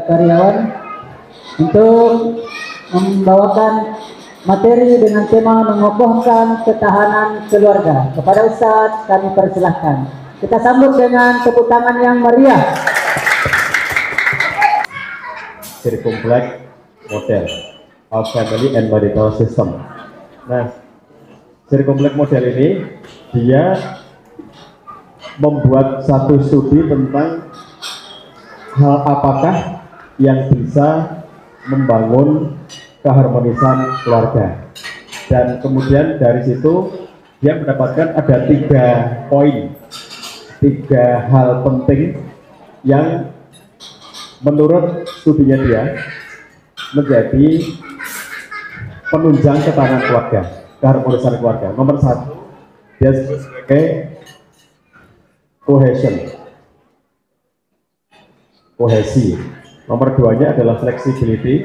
karyawan untuk membawakan materi dengan tema mengokohkan ketahanan keluarga. Kepada Ustadz kami persilahkan. Kita sambut dengan tepuk tangan yang meriah. Sirkumflex model of family and marital system. Nah, sirkumflex model ini dia membuat satu studi tentang hal apakah yang bisa membangun keharmonisan keluarga, dan kemudian dari situ dia mendapatkan ada 3 poin, 3 hal penting yang menurut studinya dia menjadi penunjang ketahanan keluarga, keharmonisan keluarga. Nomor 1 dia sebagai kohesi. Nomor 2-nya adalah flexibility,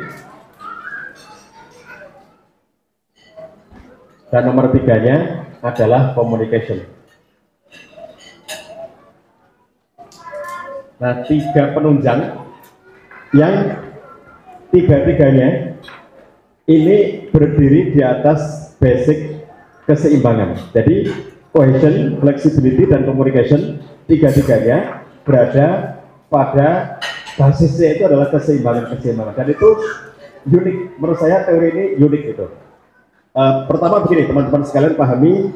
dan nomor 3-nya adalah communication. Nah, 3 penunjang yang 3-tiganya ini berdiri di atas basic keseimbangan. Jadi cohesion, flexibility, dan communication, 3-tiganya berada pada basisnya itu adalah keseimbangan, dan itu unik. Menurut saya teori ini unik gitu. Pertama begini, teman-teman sekalian pahami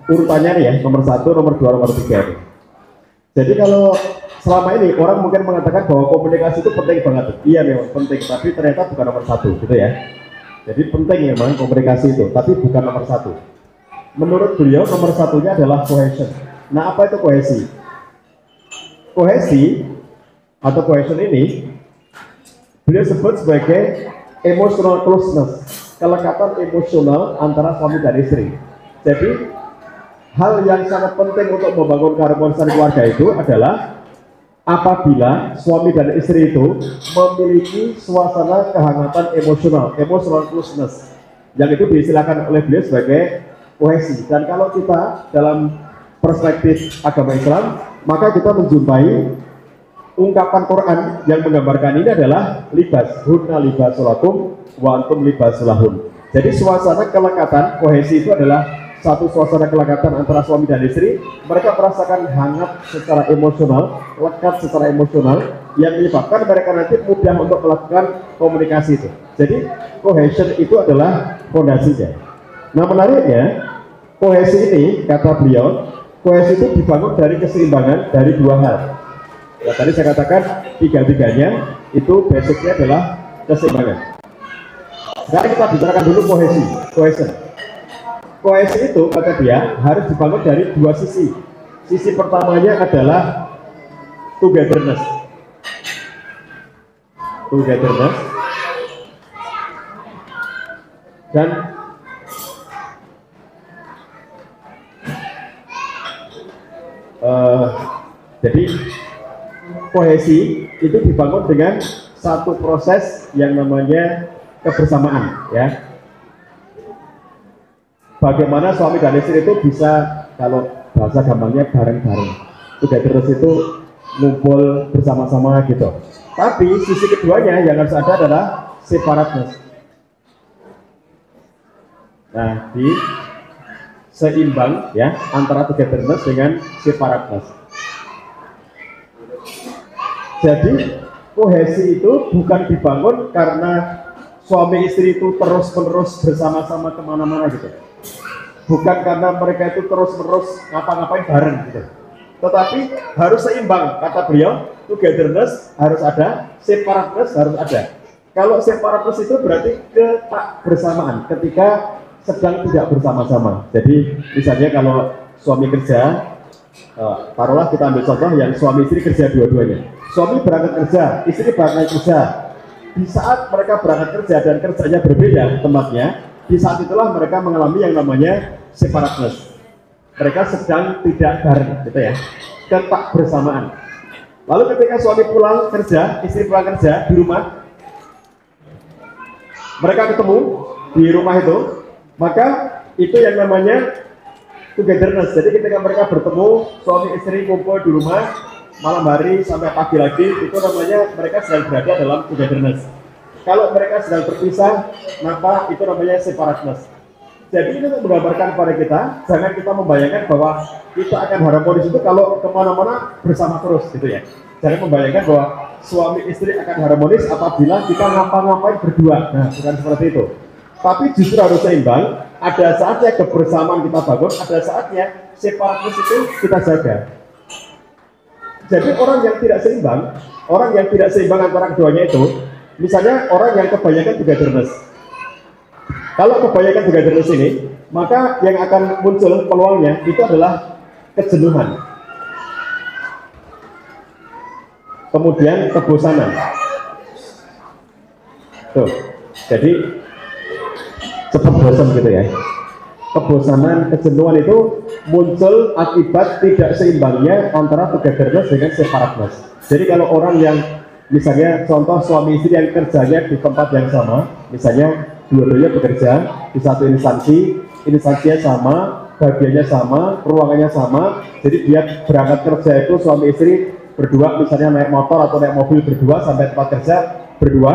urutannya nih ya, nomor 1, nomor 2, nomor 3 nih. Jadi kalau selama ini orang mungkin mengatakan bahwa komunikasi itu penting banget. Iya memang penting, tapi ternyata bukan nomor 1 gitu ya. Jadi penting memang komunikasi itu, tapi bukan nomor 1. Menurut beliau nomor 1-nya adalah cohesion. Nah, apa itu kohesi? Kohesi atau cohesion ini beliau sebut sebagai emotional closeness, kelekatan emosional antara suami dan istri. Jadi hal yang sangat penting untuk membangun keharmonisan keluarga itu adalah apabila suami dan istri itu memiliki suasana kehangatan emosional, emotional closeness, yang itu diistilahkan oleh beliau sebagai kohesi. Dan kalau kita dalam perspektif agama Islam, maka kita menjumpai ungkapan Quran yang menggambarkan ini adalah libas, hunna libasul lakum wa antum libasul lahun. Jadi suasana kelekatan, kohesi itu adalah satu suasana kelekatan antara suami dan istri. Mereka merasakan hangat secara emosional, lekat secara emosional, yang menyebabkan mereka nanti mudah untuk melakukan komunikasi itu. Jadi cohesion itu adalah fondasinya. Nah, menariknya kohesi ini, kata beliau, kohesi itu dibangun dari keseimbangan dari 2 hal. Nah, tadi saya katakan 3-tiganya itu basicnya adalah keseimbangan. Sekarang kita bicarakan dulu cohesion. Kohesi itu, kata dia, harus dibangun dari 2 sisi. Sisi pertamanya adalah togetherness. Dan jadi kohesi itu dibangun dengan satu proses yang namanya kebersamaan, ya. Bagaimana suami dan istri itu bisa, kalau bahasa gampangnya, bareng-bareng. Togetherness itu ngumpul bersama-sama gitu. Tapi sisi keduanya yang harus ada adalah separateness. Nah, di seimbang ya antara togetherness dengan separateness. Jadi kohesi itu bukan dibangun karena suami istri itu terus-menerus bersama-sama kemana-mana gitu. Bukan karena mereka itu terus-menerus ngapa-ngapain bareng gitu. Tetapi harus seimbang, kata beliau. Togetherness harus ada, separateness harus ada. Kalau separateness itu berarti kebersamaan ketika sedang tidak bersama-sama. Jadi misalnya kalau suami kerja, taruhlah kita ambil contoh yang suami istri kerja dua-duanya. Suami berangkat kerja, istri berangkat kerja. Di saat mereka berangkat kerja dan kerjanya berbeda tempatnya, di saat itulah mereka mengalami yang namanya separateness. Mereka sedang tidak bareng, gitu ya, ketak bersamaan. Lalu ketika suami pulang kerja, istri pulang kerja di rumah, mereka ketemu di rumah itu, maka itu yang namanya togetherness. Jadi ketika mereka bertemu, suami istri kumpul di rumah, malam hari sampai pagi lagi, itu namanya mereka sedang berada dalam togetherness. Kalau mereka sedang berpisah, maka itu namanya separateness. Jadi ini untuk menggambarkan kepada kita, jangan kita membayangkan bahwa kita akan harmonis itu kalau kemana-mana bersama terus gitu ya. Jangan membayangkan bahwa suami istri akan harmonis apabila kita ngapa-ngapain berdua. Nah, bukan seperti itu. Tapi justru harus seimbang. Ada saatnya kebersamaan kita bangun, ada saatnya separateness itu kita jaga. Jadi orang yang tidak seimbang antara keduanya itu, misalnya orang yang kebanyakan togetherness. Kalau kebanyakan togetherness ini, maka yang akan muncul peluangnya itu adalah kejenuhan, kemudian kebosanan. Tuh, jadi cepat bosan gitu ya. Kebosanan, kejenuhan itu muncul akibat tidak seimbangnya antara togetherness dengan separateness. Jadi kalau orang yang misalnya contoh suami istri yang kerjanya di tempat yang sama, misalnya dua-duanya bekerja di satu instansinya sama, bagiannya sama, ruangannya sama, jadi dia berangkat kerja itu suami istri berdua, misalnya naik motor atau naik mobil berdua sampai tempat kerja berdua,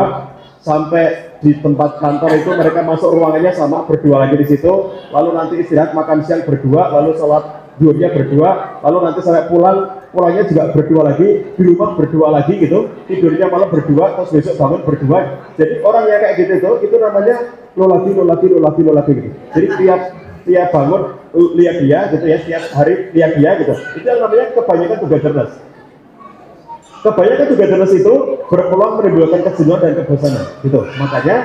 sampai di tempat kantor itu mereka masuk ruangannya sama, berdua lagi di situ, lalu nanti istirahat makan siang berdua, lalu sholat duanya berdua, lalu nanti sampai pulangnya juga berdua lagi, di rumah berdua lagi gitu, tidurnya malam berdua, terus besok bangun berdua. Jadi orang yang kayak gitu itu namanya lo lagi gitu. Jadi tiap bangun lihat dia gitu ya, tiap hari lihat dia gitu. Itu yang namanya kebanyakan togetherness. Kebanyakan togetherness itu berpeluang menimbulkan kejenuhan dan kebosanan gitu. Makanya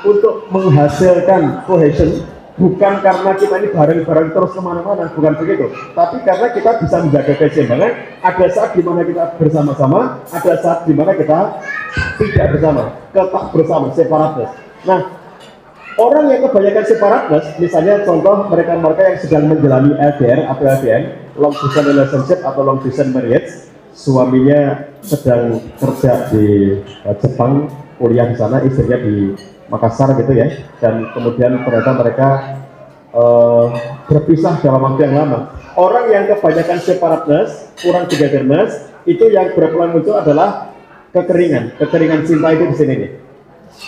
untuk menghasilkan cohesion, bukan karena kita ini bareng-bareng terus kemana-mana, bukan begitu, tapi karena kita bisa menjaga keseimbangan. Ada saat di mana kita bersama-sama, ada saat di mana kita tidak bersama, ketak bersama, separateness. Nah, orang yang kebanyakan separateness, misalnya contoh mereka-mereka yang sedang menjalani LDR atau LDN, long distance relationship atau long distance marriage, suaminya sedang kerja di Jepang, kuliah di sana, istrinya di Makassar gitu ya, dan kemudian ternyata mereka berpisah dalam waktu yang lama. Orang yang kebanyakan separateness, kurang togetherness, itu yang berpeluang muncul adalah kekeringan cinta itu di sini nih,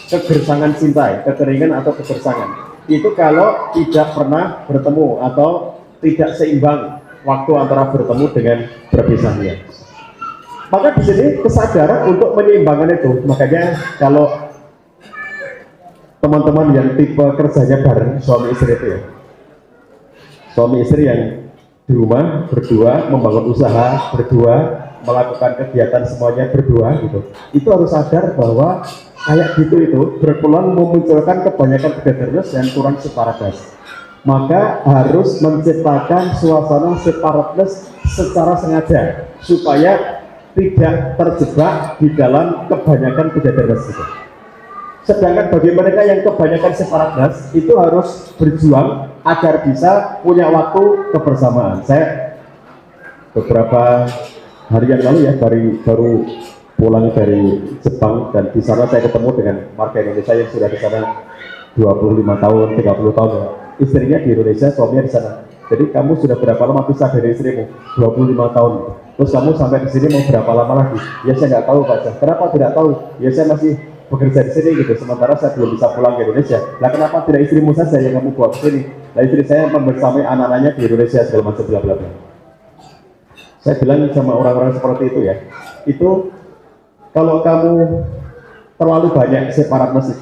kegersangan cinta, kekeringan atau kegersangan. Itu kalau tidak pernah bertemu atau tidak seimbang waktu antara bertemu dengan berpisahnya. Maka di sini kesadaran untuk menyeimbangkan itu. Makanya kalau teman-teman yang tipe kerjanya bareng suami istri itu ya, suami istri yang di rumah berdua, membangun usaha berdua, melakukan kegiatan semuanya berdua gitu, itu harus sadar bahwa kayak gitu itu berpeluang memunculkan kebanyakan togetherness dan kurang separateness. Maka harus menciptakan suasana separateness secara sengaja supaya tidak terjebak di dalam kebanyakan togetherness itu. Sedangkan bagi mereka yang kebanyakan separateness itu harus berjuang agar bisa punya waktu kebersamaan. Saya beberapa hari yang lalu ya baru pulang dari Jepang, dan di sana saya ketemu dengan warga Indonesia yang sudah di sana 25 tahun, 30 tahun ya. Istrinya di Indonesia, suaminya di sana. Jadi kamu sudah berapa lama pisah dari istrimu? 25 tahun. Terus kamu sampai di sini mau berapa lama lagi? Ya saya nggak tahu Pak. Kenapa tidak tahu? Ya saya masih bekerja di sini gitu, sementara saya belum bisa pulang ke Indonesia. Lah kenapa tidak istrimu saja yang kamu bawa ke sini? Lah istri saya membersamai anak-anaknya di Indonesia segala macam bla bla bla. Saya bilang sama orang-orang seperti itu ya, itu kalau kamu terlalu banyak separateness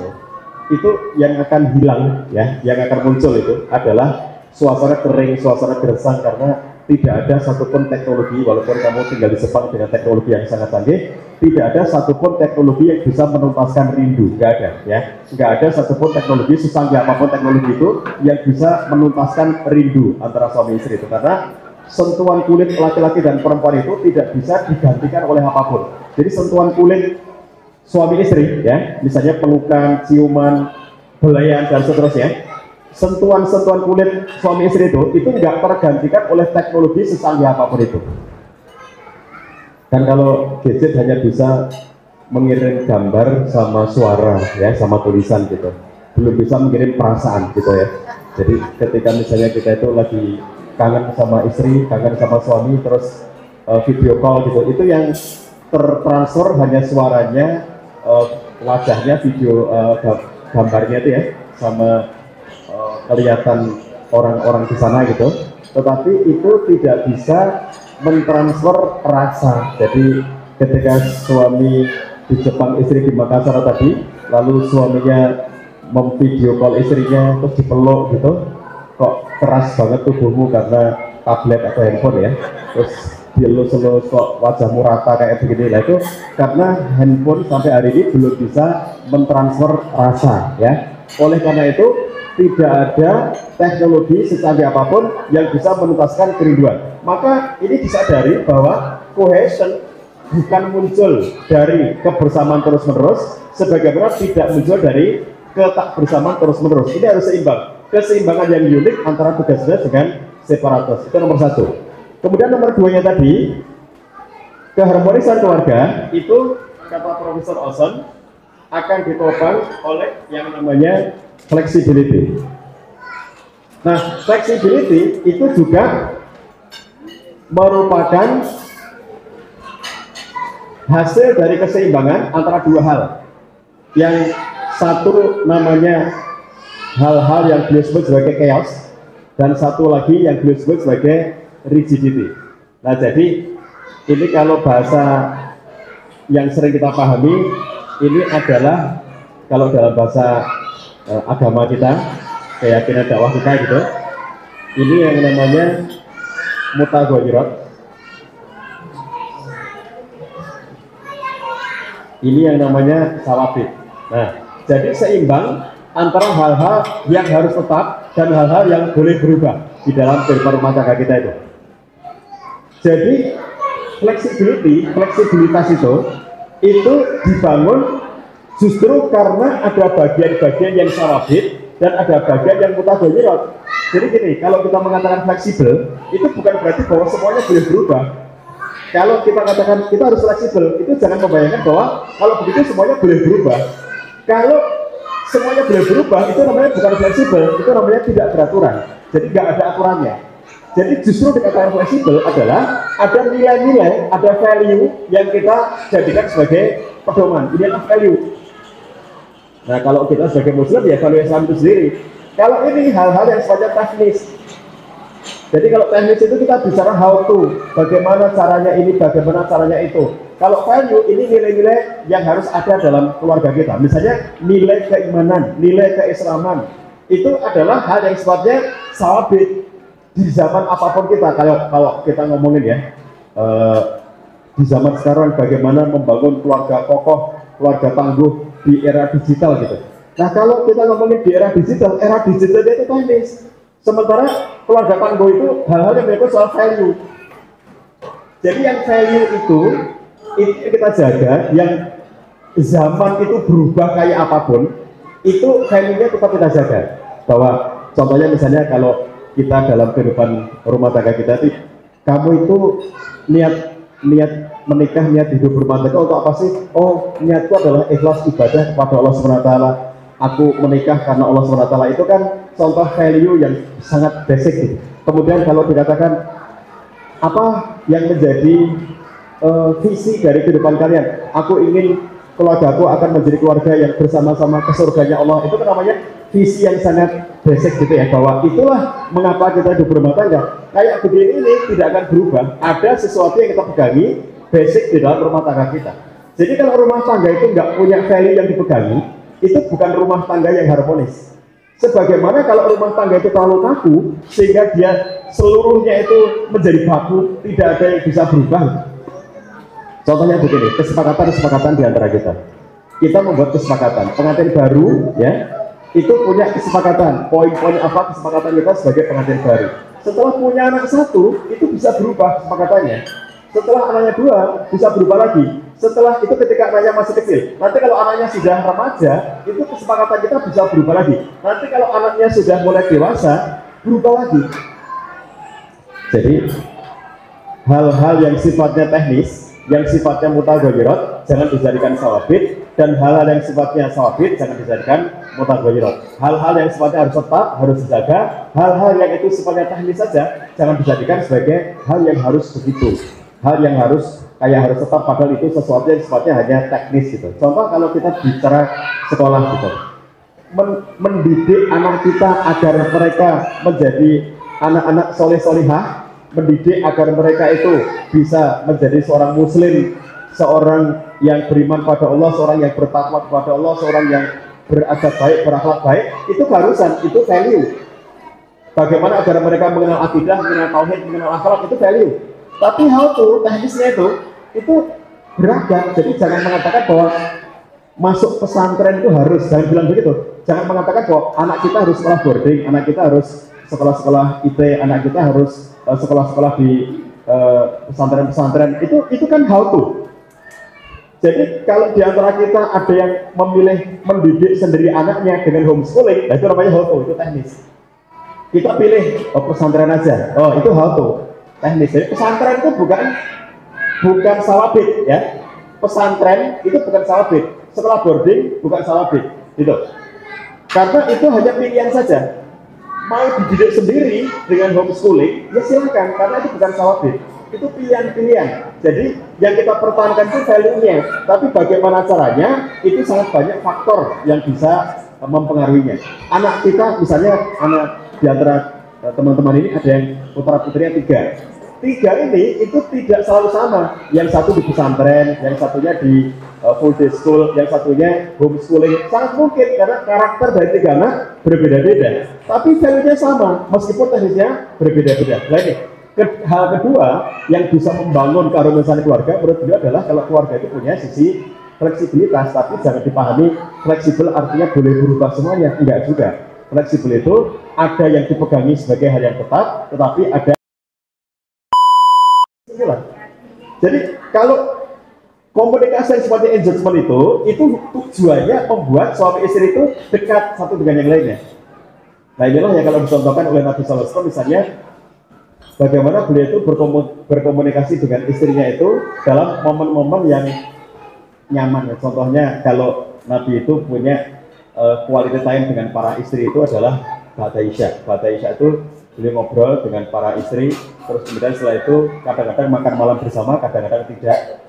itu yang akan hilang ya, yang akan muncul itu adalah suasana kering, suasana gersang, karena tidak ada satupun teknologi, walaupun kamu tinggal di Jepang dengan teknologi yang sangat canggih, tidak ada satupun teknologi yang bisa menuntaskan rindu, nggak ada ya, nggak ada satupun teknologi, secanggih apapun teknologi itu yang bisa menuntaskan rindu antara suami istri itu, karena sentuhan kulit laki-laki dan perempuan itu tidak bisa digantikan oleh apapun. Jadi sentuhan kulit suami istri ya, misalnya pelukan, ciuman, belayan dan seterusnya, sentuhan-sentuhan kulit suami istri itu nggak tergantikan oleh teknologi secanggih apapun itu. Dan kalau gadget hanya bisa mengirim gambar sama suara ya, sama tulisan gitu, belum bisa mengirim perasaan gitu ya. Jadi ketika misalnya kita itu lagi kangen sama istri, kangen sama suami, terus video call gitu, itu yang tertransfer hanya suaranya, wajahnya, video gambarnya itu ya, sama kelihatan orang-orang di sana gitu. Tetapi itu tidak bisa mentransfer rasa. Jadi ketika suami di Jepang, istri di Makassar tadi, lalu suaminya memvideo call istrinya terus dipeluk gitu, kok keras banget tubuhmu karena tablet atau handphone ya, terus dielus-elus kok wajahmu rata kayak begini. Nah itu karena handphone sampai hari ini belum bisa mentransfer rasa ya. Oleh karena itu tidak ada teknologi secanggih apapun yang bisa menuntaskan kerinduan. Maka ini disadari bahwa cohesion bukan muncul dari kebersamaan terus-menerus, sebagaimana tidak muncul dari ketakbersamaan terus-menerus. Ini harus seimbang. Keseimbangan yang unik antara tugas dengan separatus. Itu nomor satu. Kemudian nomor duanya tadi, keharmonisan keluarga itu kata Profesor Olson akan ditopang oleh yang namanya flexibility. Nah, flexibility itu juga merupakan hasil dari keseimbangan antara dua hal. Yang satu namanya hal-hal yang beliau sebut sebagai chaos, dan satu lagi yang beliau sebut sebagai rigidity. Nah, jadi ini kalau bahasa yang sering kita pahami, ini adalah kalau dalam bahasa agama kita, keyakinan dakwah kita gitu, ini yang namanya mutaghayirat. Ini yang namanya sawabit. Nah, jadi seimbang antara hal-hal yang harus tetap dan hal-hal yang boleh berubah di dalam kehidupan rumah tangga kita itu. Jadi fleksibilitas itu dibangun justru karena ada bagian-bagian yang sawabit dan ada bagian yang mutaghayirat. Jadi gini, kalau kita mengatakan fleksibel, itu bukan berarti bahwa semuanya boleh berubah. Kalau kita katakan kita harus fleksibel, itu jangan membayangkan bahwa kalau begitu semuanya boleh berubah. Kalau semuanya boleh berubah, itu namanya bukan fleksibel, itu namanya tidak beraturan. Jadi nggak ada aturannya. Jadi justru dikatakan fleksibel adalah ada nilai-nilai, ada value yang kita jadikan sebagai pedoman. Ini adalah value. Nah, kalau kita sebagai muslim ya value Islam itu sendiri. Kalau ini hal-hal yang sifatnya teknis. Jadi kalau teknis itu kita bicara how to, bagaimana caranya ini, bagaimana caranya itu. Kalau value ini nilai-nilai yang harus ada dalam keluarga kita. Misalnya nilai keimanan, nilai keislaman. Itu adalah hal yang sifatnya sawabit di zaman apapun kita. Kalau kita ngomongin ya, di zaman sekarang bagaimana membangun keluarga kokoh, keluarga tangguh di era digital gitu. Nah, kalau kita ngomongin di era digital itu teknis. Sementara keluarga tangguh itu hal-hal yang menyangkut soal value. Jadi yang value itu kita jaga, yang zaman itu berubah kayak apapun, itu value-nya tetap kita jaga. Bahwa contohnya misalnya kalau kita dalam kehidupan rumah tangga kita itu, kamu itu niat menikah, niat hidup berumah tangga untuk apa sih? Oh, niatku adalah ikhlas ibadah kepada Allah SWT. Aku menikah karena Allah SWT. Itu kan contoh value yang sangat basic gitu. Kemudian kalau dikatakan apa yang menjadi visi dari kehidupan kalian, aku ingin keluargaku akan menjadi keluarga yang bersama-sama ke surganya Allah. Itu kan namanya visi yang sangat basic gitu ya, bahwa itulah mengapa kita hidup berumah tangga. Kayak begini ini tidak akan berubah. Ada sesuatu yang kita pegangi basic di dalam rumah tangga kita. Jadi kalau rumah tangga itu nggak punya value yang dipegangi, itu bukan rumah tangga yang harmonis. Sebagaimana kalau rumah tangga itu terlalu kaku sehingga dia seluruhnya itu menjadi baku, tidak ada yang bisa berubah. Contohnya begini, kesepakatan di antara kita. Kita membuat kesepakatan, pengantin baru ya, itu punya kesepakatan, poin-poin apa kesepakatan kita sebagai pengantin baru. Setelah punya anak satu, itu bisa berubah kesepakatannya. Setelah anaknya dua, bisa berubah lagi. Setelah itu ketika anaknya masih kecil, nanti kalau anaknya sudah remaja, itu kesepakatan kita bisa berubah lagi. Nanti kalau anaknya sudah mulai dewasa, berubah lagi. Jadi hal-hal yang sifatnya teknis, yang sifatnya mutaghayirat, jangan dijadikan sawabit, dan hal-hal yang sifatnya sawabit jangan dijadikan mutaghayirat. Hal-hal yang sifatnya harus tetap, harus dijaga. Hal-hal yang itu sifatnya teknis saja, jangan dijadikan sebagai hal yang harus begitu. hal yang harus tetap, padahal itu sesuatu yang sifatnya hanya teknis gitu. Contoh kalau kita bicara sekolah gitu, mendidik anak kita agar mereka menjadi anak-anak soleh-solihah, mendidik agar mereka itu bisa menjadi seorang muslim, seorang yang beriman pada Allah, seorang yang bertakwa kepada Allah, seorang yang beradab baik, berakhlak baik, itu keharusan, itu value. Bagaimana agar mereka mengenal akidah, mengenal tauhid, mengenal akhlak, itu value. Tapi how to, teknisnya itu beragam. Jadi jangan mengatakan bahwa masuk pesantren itu harus, jangan bilang begitu. Jangan mengatakan bahwa anak kita harus sekolah boarding, anak kita harus sekolah-sekolah IT, anak kita harus sekolah-sekolah di pesantren-pesantren. Itu kan how to. Jadi kalau di antara kita ada yang memilih mendidik sendiri anaknya dengan homeschooling, itu namanya how to, itu teknis. Kita pilih pesantren aja, itu how to, teknis. Jadi pesantren itu bukan sawabit ya. Pesantren itu bukan sawabit, sekolah boarding bukan sawabit, gitu. Karena itu hanya pilihan saja. Mau dididik sendiri dengan homeschooling, ya silakan, karena itu bukan sawabit. Itu pilihan-pilihan. Jadi yang kita pertahankan itu value-nya, tapi bagaimana caranya itu sangat banyak faktor yang bisa mempengaruhinya. Anak kita misalnya, anak di antara teman-teman ini ada yang putra putrinya tiga ini itu tidak selalu sama. Yang satu di pesantren, yang satunya di full day school, yang satunya homeschooling. Sangat mungkin karena karakter dari tiga anak berbeda-beda, tapi value-nya sama meskipun teknisnya berbeda-beda. Nah ini hal kedua yang bisa membangun keharmonisan keluarga menurut beliau adalah kalau keluarga itu punya sisi fleksibilitas, tapi jangan dipahami fleksibel artinya boleh berubah semuanya, enggak juga. Fleksibel itu ada yang dipegangi sebagai hal yang tetap, tetapi ada. Jadi kalau komunikasi yang seperti engagement itu tujuannya membuat suami istri itu dekat satu dengan yang lainnya. Nah inilah yang kalau dicontohkan oleh Nabi Sallallahu Alaihi Wasallam, misalnya bagaimana beliau itu berkomunikasi dengan istrinya itu dalam momen-momen yang nyaman. Contohnya kalau Nabi itu punya quality time dengan para istri itu adalah Ba'da Isya. Ba'da Isya itu beliau ngobrol dengan para istri, terus kemudian setelah itu kadang-kadang makan malam bersama, kadang-kadang tidak.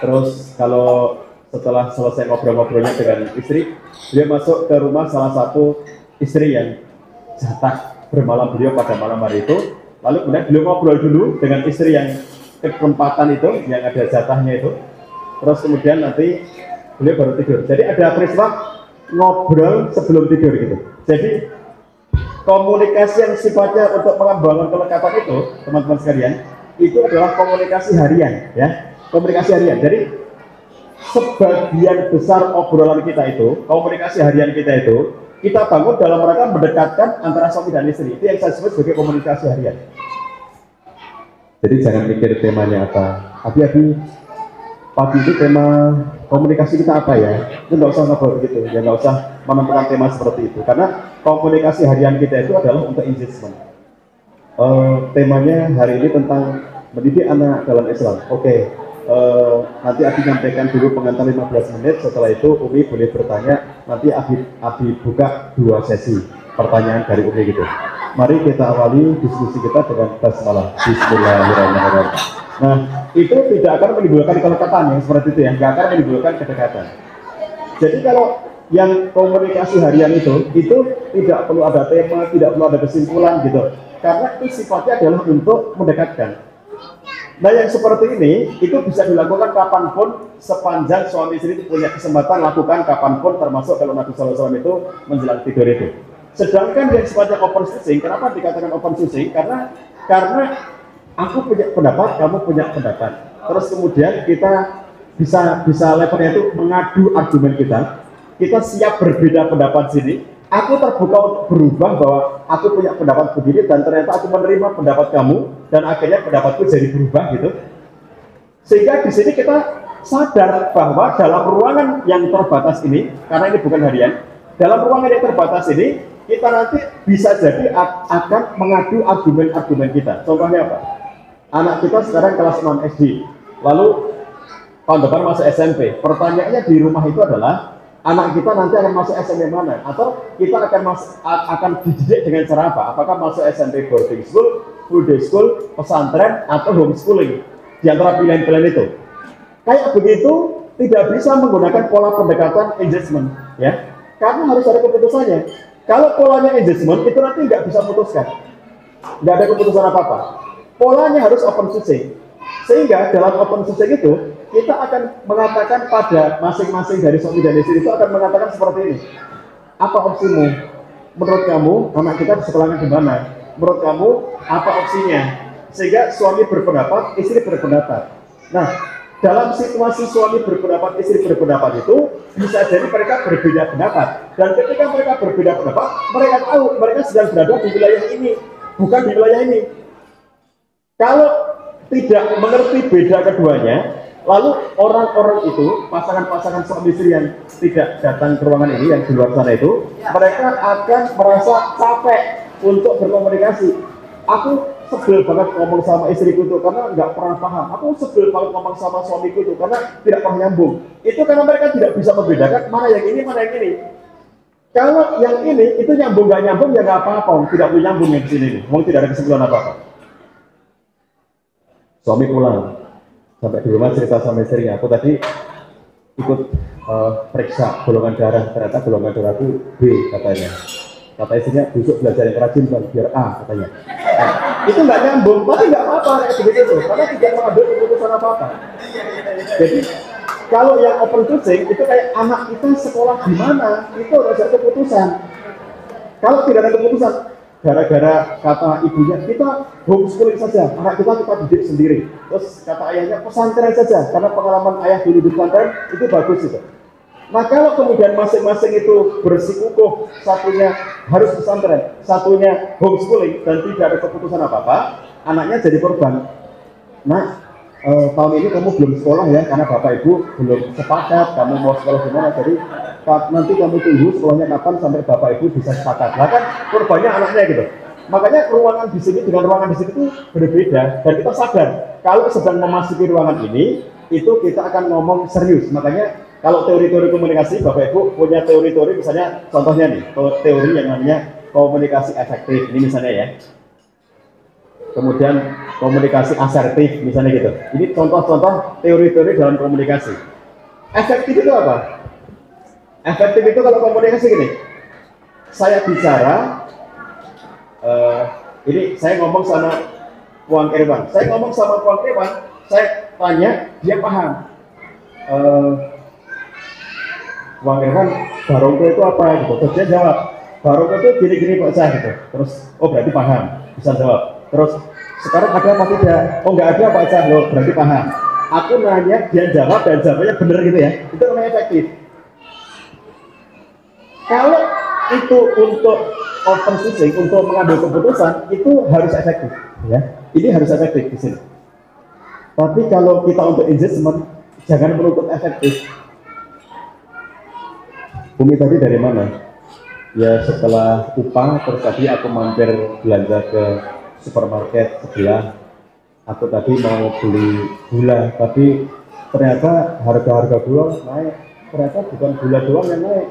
Terus kalau setelah selesai ngobrol-ngobrolnya dengan istri, beliau masuk ke rumah salah satu istri yang jatah bermalam beliau pada malam hari itu. Lalu kemudian beliau ngobrol dulu dengan istri yang kesempatan itu, yang ada jatahnya itu. Terus kemudian nanti beliau baru tidur. Jadi ada peristiwa ngobrol sebelum tidur gitu. Jadi komunikasi yang sifatnya untuk membangun kelekatan itu, teman-teman sekalian, itu adalah komunikasi harian, ya. Komunikasi harian. Jadi sebagian besar obrolan kita itu, komunikasi harian kita itu, kita bangun dalam rangka mendekatkan antara suami dan istri. Itu yang saya sebut sebagai komunikasi harian. Jadi jangan mikir temanya apa. Hati-hati, pagi itu tema komunikasi kita apa ya? Itu nggak usah ngobrol begitu, ya nggak usah menentukan tema seperti itu. Karena komunikasi harian kita itu adalah untuk engagement. Temanya hari ini tentang mendidik anak dalam Islam. Oke. Nanti Abi nyampaikan dulu pengantar 15 menit, setelah itu Umi boleh bertanya, nanti Abi buka 2 sesi pertanyaan dari Umi gitu. Mari kita awali diskusi kita dengan basmalah. Bismillahirrahmanirrahim. Nah, itu tidak akan menimbulkan kelekatan yang seperti itu ya, nggak akan menimbulkan kedekatan. Jadi kalau yang komunikasi harian itu tidak perlu ada tema, tidak perlu ada kesimpulan gitu, karena itu sifatnya adalah untuk mendekatkan. Nah yang seperti ini itu bisa dilakukan kapanpun sepanjang suami istri itu punya kesempatan lakukan kapanpun, termasuk kalau Nabi SAW itu menjelang tidur itu. Sedangkan yang sifatnya open sourcing, kenapa dikatakan open sourcing? Karena aku punya pendapat, kamu punya pendapat. Terus kemudian kita bisa levelnya itu mengadu argumen kita. Kita siap berbeda pendapat sini. Aku terbuka untuk berubah bahwa aku punya pendapat begini dan ternyata aku menerima pendapat kamu dan akhirnya pendapatku jadi berubah gitu. Sehingga di sini kita sadar bahwa dalam ruangan yang terbatas ini, karena ini bukan harian, dalam ruangan yang terbatas ini kita nanti bisa jadi akan mengadu argumen-argumen kita. Contohnya apa? Anak kita sekarang kelas 6 SD, lalu tahun depan masuk SMP. Pertanyaannya di rumah itu adalah, anak kita nanti akan masuk SMP mana? Atau kita akan dididik dengan cara apa? Apakah masuk SMP boarding school, full day school, pesantren, atau homeschooling? di antara pilihan-pilihan itu. Kayak begitu tidak bisa menggunakan pola pendekatan engagement, ya, karena harus ada keputusannya. Kalau polanya engagement itu nanti nggak bisa memutuskan, nggak ada keputusan apa-apa. Polanya harus open switching, sehingga dalam open switching itu kita akan mengatakan pada masing-masing dari suami dan istri itu akan mengatakan seperti ini. Apa opsimu? Menurut kamu anak kita sekolahnya di mana? Menurut kamu apa opsinya? Sehingga suami berpendapat, istri berpendapat. Nah, dalam situasi suami berpendapat, istri berpendapat itu bisa jadi mereka berbeda pendapat. Dan ketika mereka berbeda pendapat, mereka tahu mereka sedang berada di wilayah ini, bukan di wilayah ini. Kalau tidak mengerti beda keduanya, lalu orang-orang itu, pasangan-pasangan suami istri yang tidak datang ke ruangan ini, yang di luar sana itu, mereka akan merasa capek untuk berkomunikasi. Aku sebel banget ngomong sama istriku itu karena nggak pernah paham. Aku sebel banget ngomong sama suamiku itu karena tidak pernah nyambung. Itu karena mereka tidak bisa membedakan mana yang ini, mana yang ini. Kalau yang ini itu nyambung nggak nyambung ya nggak apa-apa, tidak boleh nyambung yang di sini. Mau tidak ada kesimpulan apa-apa. Suami pulang sampai di rumah cerita sama istrinya, aku tadi ikut periksa golongan darah, ternyata golongan darahku B katanya. Kata istrinya, besok belajar yang rajin bang, biar A katanya. Nah, itu nggak nyambung, tapi nggak apa-apa kayak begitu, karena tidak mengambil keputusan apa-apa. Jadi kalau yang open switching itu kayak anak kita sekolah di mana, itu harus ada keputusan. Kalau tidak ada keputusan, gara-gara kata ibunya kita homeschooling saja, anak kita didik sendiri. Terus kata ayahnya pesantren saja, karena pengalaman ayah dulu di pesantren itu bagus itu. Nah kalau kemudian masing-masing itu bersikukuh, satunya harus pesantren, satunya homeschooling dan tidak ada keputusan apa-apa, anaknya jadi korban. Nah tahun ini kamu belum sekolah ya, karena bapak ibu belum sepakat kamu mau sekolah di mana, jadi nanti kamu tunggu sekolahnya kapan sampai bapak ibu bisa sepakat. Nah kan korbannya anaknya gitu. Makanya ruangan di sini dengan ruangan di sini itu berbeda, dan kita sadar kalau sedang memasuki ruangan ini itu kita akan ngomong serius. Makanya kalau teori-teori komunikasi, Bapak Ibu punya teori-teori, misalnya contohnya nih, teori yang namanya komunikasi efektif, ini misalnya ya. Kemudian komunikasi asertif, misalnya gitu. Ini contoh-contoh teori-teori dalam komunikasi. Efektif itu apa? Efektif itu kalau komunikasi gini, saya bicara, ini saya ngomong sama Puan Irwan, saya tanya, dia paham. Puan Irwan, barongko itu apa gitu? Terus dia jawab, barongko itu gini-gini Pak Cah gitu. Terus, oh berarti paham, bisa jawab. Terus, sekarang ada apa tidak? Oh nggak ada Pak Cah, loh berarti paham. Aku nanya, dia jawab dan jawabnya benar gitu ya. Itu namanya efektif. Kalau itu untuk open switching, untuk mengambil keputusan, itu harus efektif, ya. Ini harus efektif di sini. Tapi kalau kita untuk engagement, jangan menuntut efektif. Umi tadi dari mana? Ya setelah upah, terus tadi aku mampir belanja ke supermarket sebelah. Aku tadi mau beli gula, tapi ternyata harga-harga gula naik. Ternyata bukan gula doang yang naik,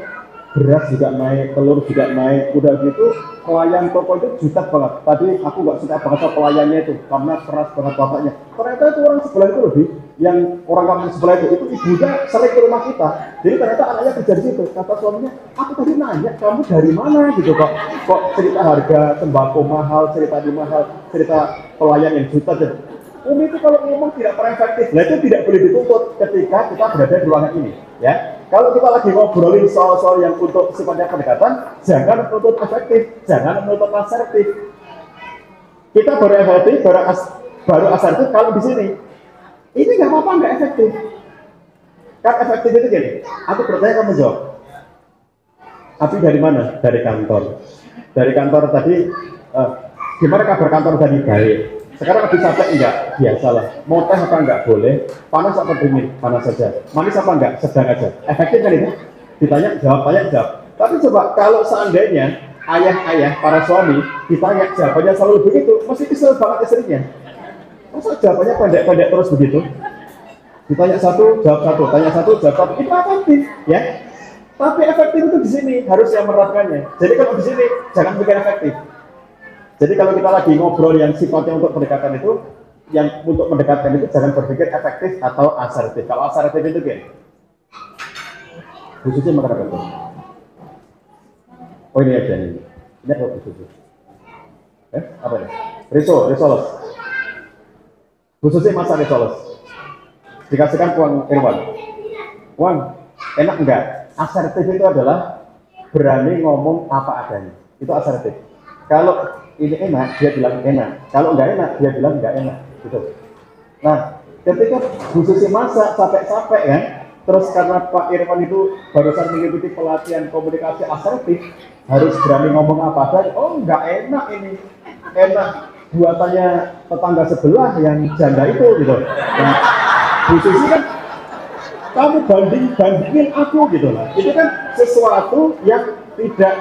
beras juga naik, telur juga naik. Udah gitu pelayan toko itu jutek banget. Tadi aku nggak suka banget sama pelayannya itu karena keras banget bapaknya. Ternyata itu orang sebelah itu lebih, yang orang kampung sebelah itu ibunya sering ke rumah kita. Jadi ternyata anaknya kerja di situ. Kata suaminya, aku tadi nanya kamu dari mana gitu kok cerita harga sembako mahal, cerita di mahal, cerita pelayan yang juta. Umi itu kalau ngomong tidak pernah efektif. Nah itu tidak boleh dituntut ketika kita berada di ruangan ini, ya. Kalau kita lagi ngobrolin soal-soal yang untuk sifatnya pendekatan, jangan menuntut efektif, jangan menuntut asertif. Kita baru efektif, baru asertif kalau di sini. Ini nggak apa-apa, nggak efektif. Kan efektif itu gini, aku bertanya kamu jawab. Tapi dari mana? Dari kantor. Dari kantor tadi, gimana kabar kantor tadi? Baik. Sekarang habis capek enggak? Biasalah. Mau teh apa enggak? Boleh. Panas apa dingin? Panas saja. Manis apa enggak? Sedang aja. Efektif kan itu? Ditanya, jawab, tanya, jawab. Tapi coba kalau seandainya ayah-ayah, para suami, ditanya jawabannya selalu begitu, mesti kesel banget istrinya. Masa jawabannya pendek-pendek terus begitu? Ditanya satu, jawab satu. Tanya satu, jawab satu. Itu efektif, ya. Tapi efektif itu di sini harus yang menerapkannya. Jadi kalau di sini jangan pikir efektif. Jadi kalau kita lagi ngobrol yang sifatnya untuk pendekatan itu, yang untuk mendekatkan itu jangan berpikir efektif atau asertif. Kalau asertif itu kan khususnya makan apa tuh? Oh ini aja ini. Ini apa khususnya? Apa ini? Risoles. Khususnya masa risoles. Dikasihkan uang Irwan. Uang enak enggak? Asertif itu adalah berani ngomong apa adanya. Itu asertif. Kalau ini enak, dia bilang enak. Kalau enggak enak, dia bilang enggak enak. Gitu. Nah, ketika khususnya masak capek-capek kan, terus karena Pak Irwan itu barusan mengikuti pelatihan komunikasi asertif, harus berani ngomong apa adanya. Oh, enggak enak ini. Enak buatannya tetangga sebelah yang janda itu gitu. Nah, khususnya kan kamu bandingin aku gitu lah. Itu kan sesuatu yang tidak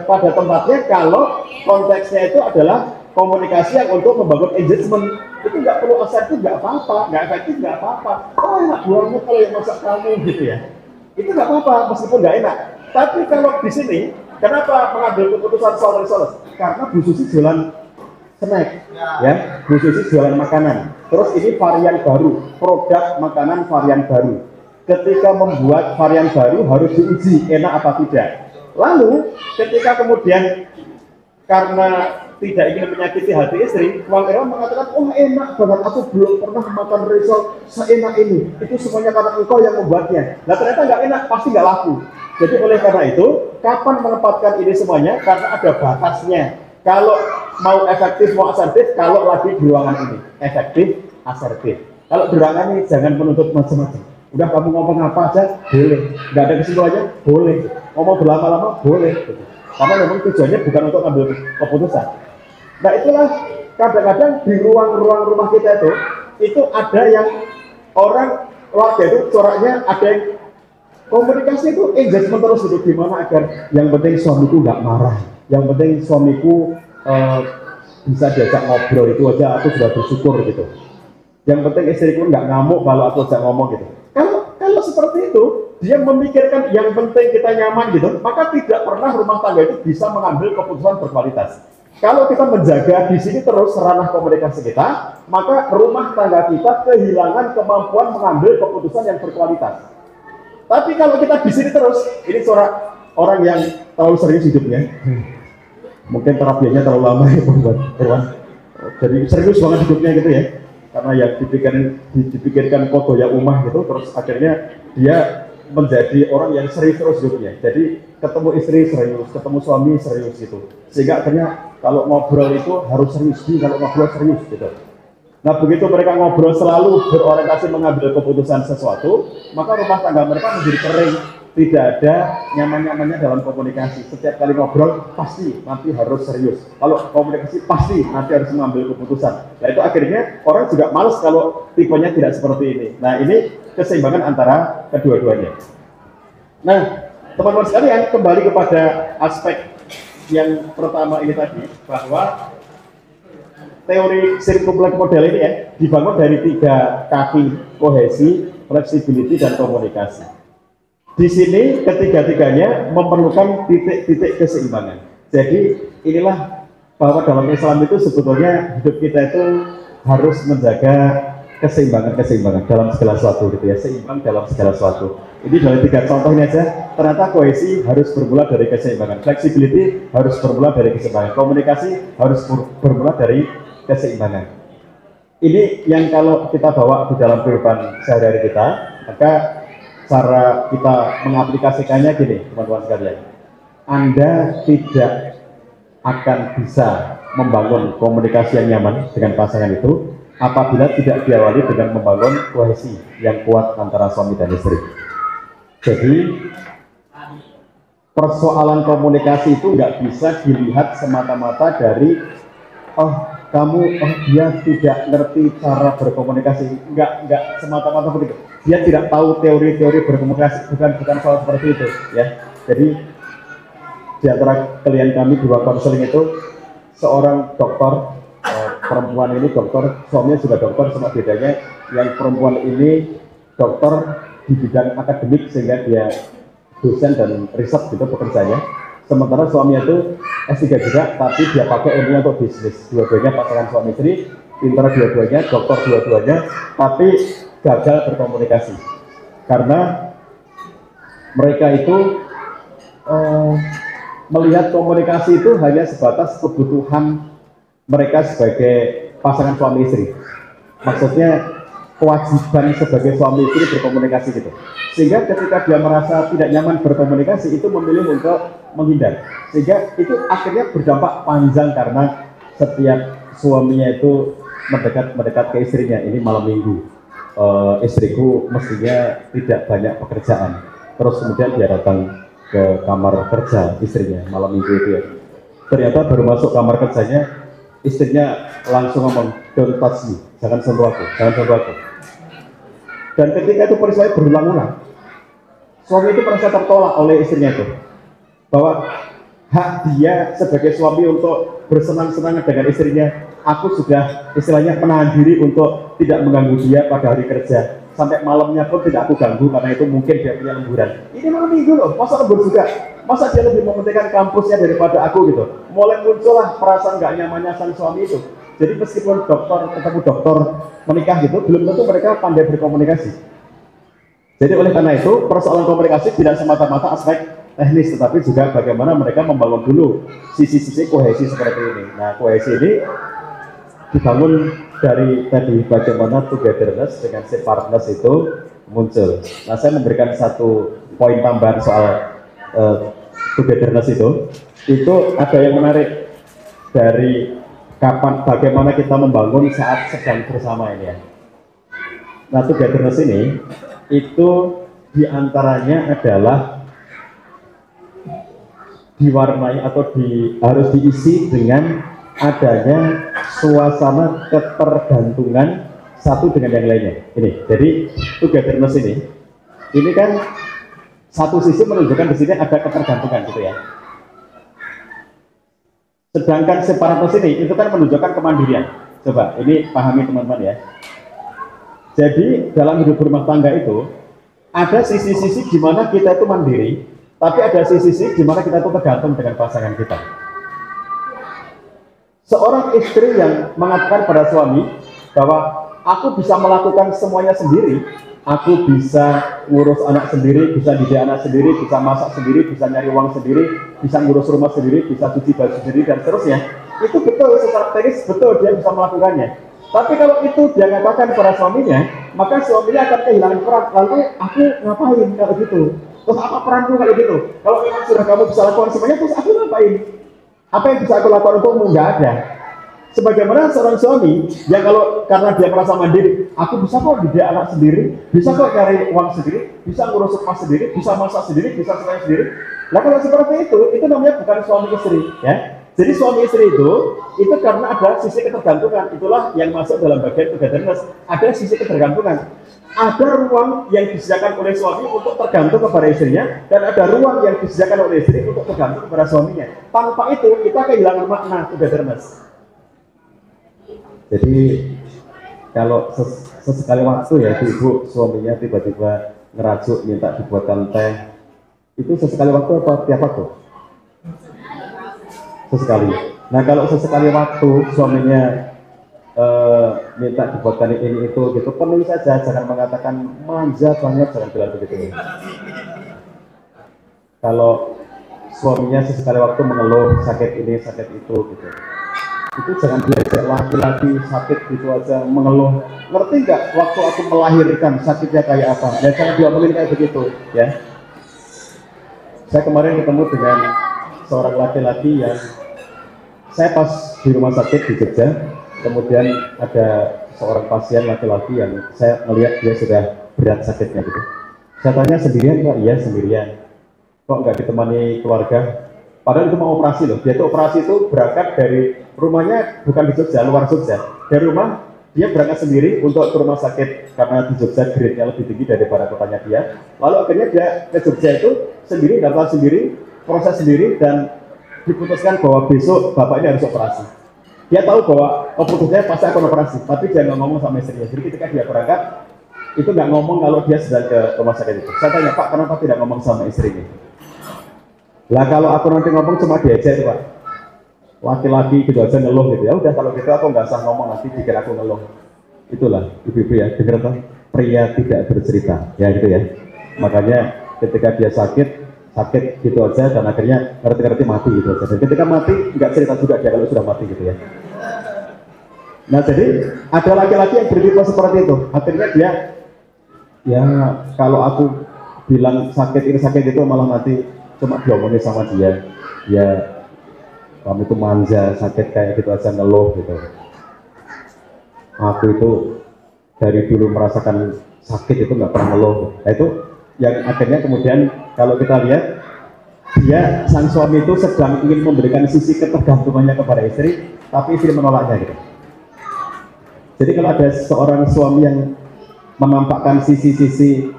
pada tempatnya kalau konteksnya itu adalah komunikasi yang untuk membangun engagement. Itu nggak perlu asertif, nggak apa-apa, nggak efektif, nggak apa-apa. Oh enak buahmu kalau yang masak kamu gitu ya. Itu nggak apa-apa meskipun nggak enak. Tapi kalau di sini, kenapa mengambil keputusan soal risoles? Karena Bu Susi jualan snack, ya, Bu Susi jualan makanan. Terus ini varian baru, produk makanan varian baru. Ketika membuat varian baru harus diuji enak apa tidak. Lalu ketika kemudian karena tidak ingin menyakiti hati istri, Bang Irwan mengatakan, oh enak banget, aku belum pernah makan risol seenak ini. Itu semuanya karena engkau yang membuatnya. Nah ternyata nggak enak, pasti nggak laku. Jadi oleh karena itu, kapan menempatkan ini semuanya? Karena ada batasnya. Kalau mau efektif, mau asertif, kalau lagi di ruangan ini. Efektif, asertif. Kalau di ruangan ini jangan menuntut macam-macam. Udah kamu ngomong apa aja, boleh. Nggak ada kesimpulannya, boleh. Ngomong berlama-lama, boleh. Karena memang tujuannya bukan untuk ambil keputusan. Nah itulah kadang-kadang di ruang-ruang rumah kita itu ada yang orang warga itu coraknya ada yang komunikasi itu engagement terus itu gimana agar yang penting suamiku nggak marah, yang penting suamiku bisa diajak ngobrol itu aja aku sudah bersyukur gitu. Yang penting istriku nggak ngamuk kalau aku ajak ngomong gitu. Kalau seperti itu dia memikirkan yang penting kita nyaman gitu, maka tidak pernah rumah tangga itu bisa mengambil keputusan berkualitas. Kalau kita menjaga di sini terus ranah komunikasi kita, maka rumah tangga kita kehilangan kemampuan mengambil keputusan yang berkualitas. Tapi kalau kita di sini terus, ini suara orang yang terlalu serius hidupnya. Mungkin terapianya terlalu lama ya buat Irwan. Jadi serius banget hidupnya gitu ya. Karena yang dipikirkan foto yang umah gitu, terus akhirnya dia menjadi orang yang serius terus hidupnya. Jadi ketemu istri serius, ketemu suami serius gitu. Sehingga akhirnya kalau ngobrol itu harus serius, kalau ngobrol serius gitu. Nah begitu mereka ngobrol selalu berorientasi mengambil keputusan sesuatu, maka rumah tangga mereka menjadi kering, tidak ada nyaman-nyamannya dalam komunikasi. Setiap kali ngobrol pasti nanti harus serius. Kalau komunikasi pasti nanti harus mengambil keputusan. Nah itu akhirnya orang juga males kalau tipenya tidak seperti ini. Nah ini keseimbangan antara kedua-duanya. Nah teman-teman sekalian, kembali kepada aspek yang pertama ini tadi, bahwa teori sirkular model ini ya dibangun dari 3 kaki: kohesi, flexibility, dan komunikasi. Di sini ketiga-tiganya memerlukan titik-titik keseimbangan. Jadi inilah bahwa dalam Islam itu sebetulnya hidup kita itu harus menjaga keseimbangan dalam segala sesuatu gitu ya, seimbang dalam segala sesuatu. Ini dari 3 contoh ini aja. Ternyata kohesi harus bermula dari keseimbangan, flexibility harus bermula dari keseimbangan, komunikasi harus bermula dari keseimbangan. Ini yang kalau kita bawa di dalam kehidupan sehari-hari kita, maka cara kita mengaplikasikannya gini, teman-teman sekalian. Anda tidak akan bisa membangun komunikasi yang nyaman dengan pasangan itu apabila tidak diawali dengan membangun kohesi yang kuat antara suami dan istri. Jadi persoalan komunikasi itu nggak bisa dilihat semata-mata dari dia tidak ngerti cara berkomunikasi, nggak semata-mata begitu. Dia tidak tahu teori-teori berkomunikasi, bukan soal seperti itu ya. Jadi di antara klien kami di ruang konseling itu seorang dokter, perempuan ini dokter, suaminya juga dokter, sama bedanya yang perempuan ini dokter di bidang akademik sehingga dia dosen dan riset gitu pekerjaannya. Sementara suaminya itu S3 juga, tapi dia pakai ilmunya untuk bisnis. Dua-duanya pasangan suami istri pintar dua-duanya, dokter dua-duanya, tapi gagal berkomunikasi karena mereka itu melihat komunikasi itu hanya sebatas kebutuhan mereka sebagai pasangan suami istri. Maksudnya kewajiban sebagai suami istri berkomunikasi gitu. Sehingga ketika dia merasa tidak nyaman berkomunikasi, itu memilih untuk menghindar. Sehingga itu akhirnya berdampak panjang karena setiap suaminya itu mendekat ke istrinya. Ini malam minggu, istriku mestinya tidak banyak pekerjaan. Terus kemudian dia datang ke kamar kerja istrinya malam minggu itu ya. Ternyata baru masuk kamar kerjanya, istrinya langsung ngomong, "Don't touch me, jangan sentuh aku, jangan sentuh aku." Dan ketika itu peristiwa berulang-ulang, suami itu merasa tertolak oleh istrinya itu, bahwa hak dia sebagai suami untuk bersenang-senang dengan istrinya. Aku sudah istilahnya menahan diri untuk tidak mengganggu dia pada hari kerja. Sampai malamnya pun tidak aku ganggu karena itu mungkin dia punya lemburan. Ini malam minggu loh, masa lembur juga? Masa dia lebih mementingkan kampusnya daripada aku gitu? Mulai muncullah perasaan gak nyamannya sang suami itu. Jadi meskipun ketemu dokter menikah gitu, belum tentu mereka pandai berkomunikasi. Jadi oleh karena itu persoalan komunikasi tidak semata-mata aspek teknis, tetapi juga bagaimana mereka membangun dulu sisi-sisi kohesi seperti ini. Nah, kohesi ini dibangun dari tadi bagaimana togetherness dengan separateness itu muncul. Nah, saya memberikan satu poin tambahan soal togetherness itu ada yang menarik dari bagaimana kita membangun saat sedang bersama ini ya. Nah, togetherness ini itu diantaranya adalah diwarnai atau harus diisi dengan adanya suasana ketergantungan satu dengan yang lainnya. Ini, jadi togetherness ini kan satu sisi menunjukkan di sini ada ketergantungan gitu ya. Sedangkan separateness ini itu kan menunjukkan kemandirian. Coba ini pahami teman-teman ya. Jadi dalam hidup berumah tangga itu ada sisi-sisi di mana kita itu mandiri, tapi ada sisi-sisi di mana kita itu tergantung dengan pasangan kita. Seorang istri yang mengatakan pada suami bahwa aku bisa melakukan semuanya sendiri, aku bisa ngurus anak sendiri, bisa didik anak sendiri, bisa masak sendiri, bisa nyari uang sendiri, bisa ngurus rumah sendiri, bisa cuci baju sendiri dan seterusnya. Itu betul secara teknis, betul dia bisa melakukannya. Tapi kalau itu dia katakan pada suaminya, maka suaminya akan kehilangan peran. Lalu aku ngapain kalau gitu? Terus apa peranku kalau gitu? Kalau memang sudah kamu bisa lakukan semuanya, terus aku ngapain? Apa yang bisa aku lakukan untukmu? Nggak ada. Sebagaimana seorang suami yang karena dia merasa mandiri, aku bisa kok didik anak sendiri, bisa kok cari uang sendiri, bisa ngurus rumah sendiri, bisa masak sendiri, bisa semuanya sendiri. Nah kalau seperti itu namanya bukan suami istri ya. Jadi suami istri itu karena ada sisi ketergantungan, itulah yang masuk dalam bagian togetherness. Ada sisi ketergantungan. Ada ruang yang disediakan oleh suami untuk tergantung kepada istrinya, dan ada ruang yang disediakan oleh istri untuk tergantung kepada suaminya. Tanpa itu kita kehilangan makna togetherness. Jadi kalau sesekali waktu ya ibu suaminya tiba-tiba ngerajuk minta dibuatkan teh, itu sesekali waktu apa tiap waktu? Sesekali. Nah kalau sesekali waktu suaminya minta dibuatkan ini itu gitu, penuhi saja, jangan mengatakan manja banget, jangan bilang begitu. Kalau suaminya sesekali waktu mengeluh sakit ini sakit itu gitu, itu jangan diajak laki-laki sakit gitu aja mengeluh. Ngerti nggak waktu aku melahirkan sakitnya kayak apa? Ya jangan diomongin kayak begitu ya. Saya kemarin ketemu dengan seorang laki-laki yang saya pas di rumah sakit di Jogja, kemudian ada seorang pasien laki-laki yang saya melihat dia sudah berat sakitnya gitu. Saya tanya, sendirian Pak? Iya sendirian. Kok nggak ditemani keluarga? Padahal itu mau operasi loh. Dia itu operasi itu berangkat dari rumahnya, bukan di Jogja, luar Jogja. Dari rumah dia berangkat sendiri untuk ke rumah sakit karena di Jogja grade-nya lebih tinggi daripada kotanya dia. Lalu akhirnya dia ke Jogja itu sendiri, datang sendiri, proses sendiri, dan diputuskan bahwa besok bapak ini harus operasi. Dia tahu bahwa keputusannya pasti akan operasi, tapi dia nggak ngomong sama istrinya. Jadi ketika dia berangkat, itu nggak ngomong kalau dia sedang ke rumah sakit itu. Saya tanya, Pak, kenapa tidak ngomong sama istrinya? Lah kalau aku nanti ngomong cuma diajak Pak. laki-laki gitu aja ngeluh gitu, ya udah kalau gitu aku nggak usah ngomong, nanti bikin aku ngeluh. Itulah ibu-ibu ya, dengar tuh, pria tidak bercerita ya gitu ya. Makanya ketika dia sakit gitu aja, dan akhirnya ngerti-ngerti mati gitu aja, dan ketika mati nggak cerita juga dia kalau sudah mati gitu ya. Nah jadi ada laki-laki yang bertipe seperti itu, akhirnya dia ya kalau aku bilang sakit ini sakit itu malah nanti cuma diomongin sama dia, ya kamu itu manja, sakit kayak gitu aja ngeluh gitu. Aku itu dari dulu merasakan sakit itu nggak pernah ngeluh. Nah itu yang akhirnya kemudian kalau kita lihat, dia sang suami itu sedang ingin memberikan sisi ketergantungannya kepada istri, tapi istri menolaknya gitu. Jadi kalau ada seorang suami yang menampakkan sisi-sisi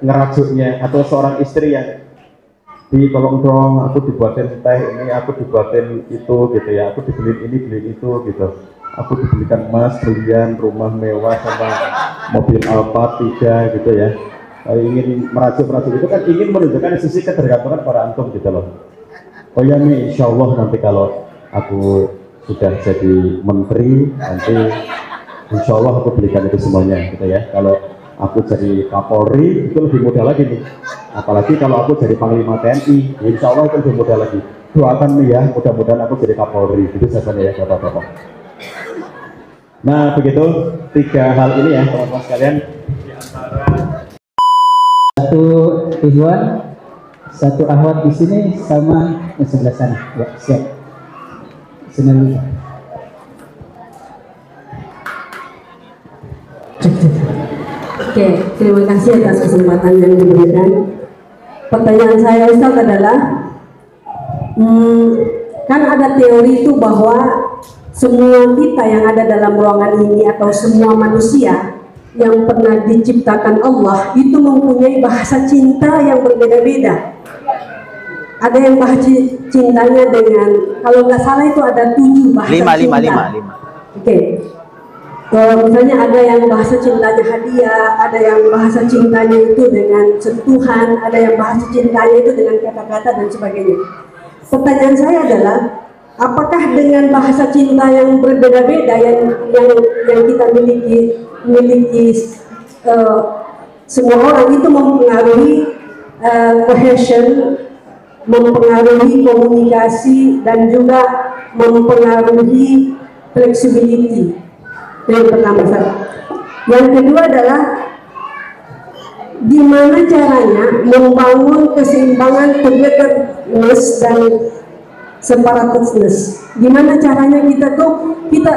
ngerajuknya, atau seorang istri yang tolong dong aku dibuatin teh ini, aku dibuatin itu gitu ya, aku dibeliin ini beliin itu gitu, aku dibelikan emas, berlian, rumah mewah sama mobil Alphard 3 gitu ya. Ingin merajuk-merajuk itu kan ingin menunjukkan sisi ketergantungan para antum gitu loh. Oh ya nih, insya Allah nanti kalau aku sudah jadi menteri, nanti insya Allah aku belikan itu semuanya gitu ya. Kalau aku jadi Kapolri itu lebih mudah lagi nih, apalagi kalau aku jadi Panglima TNI, insya Allah itu lebih mudah lagi. Doakan nih ya, mudah-mudahan aku jadi Kapolri, itu saja ya bapak-bapak. Nah begitu 3 hal ini ya teman-teman sekalian. Satu ikhwan, satu akhwat di sini sama di sebelah sana. Ya, siap. Sini dulu. Oke, terima kasih atas kesempatan yang diberikan. Pertanyaan saya Ustaz adalah, kan ada teori itu bahwa semua kita yang ada dalam ruangan ini atau semua manusia yang pernah diciptakan Allah itu mempunyai bahasa cinta yang berbeda-beda. Ada yang bahasa cintanya dengan, kalau nggak salah itu ada 7 bahasa cinta. 5. Oke. Misalnya ada yang bahasa cintanya hadiah, ada yang bahasa cintanya itu dengan sentuhan, ada yang bahasa cintanya itu dengan kata-kata dan sebagainya. Pertanyaan saya adalah, apakah dengan bahasa cinta yang berbeda-beda yang kita miliki semua orang itu mempengaruhi cohesion, mempengaruhi komunikasi, dan juga mempengaruhi flexibility. Yang pertama, yang kedua adalah gimana caranya membangun keseimbangan togetherness dan separateness. Gimana caranya kita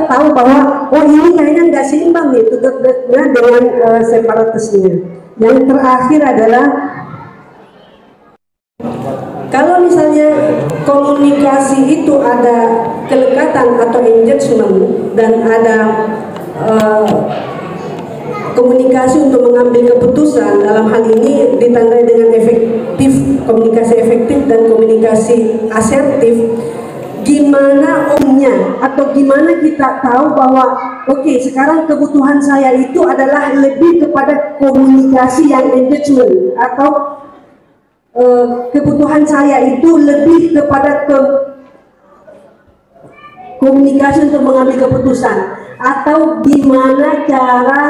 tahu bahwa oh ini kayaknya nggak seimbang nih togetherness dengan separatenessnya. Yang terakhir adalah kalau misalnya komunikasi itu ada kelekatan atau engagement dan ada komunikasi untuk mengambil keputusan, dalam hal ini ditandai dengan komunikasi efektif dan komunikasi asertif. Gimana atau gimana kita tahu bahwa oke, sekarang kebutuhan saya itu adalah lebih kepada komunikasi yang engagement, atau kebutuhan saya itu lebih kepada komunikasi untuk mengambil keputusan, atau gimana cara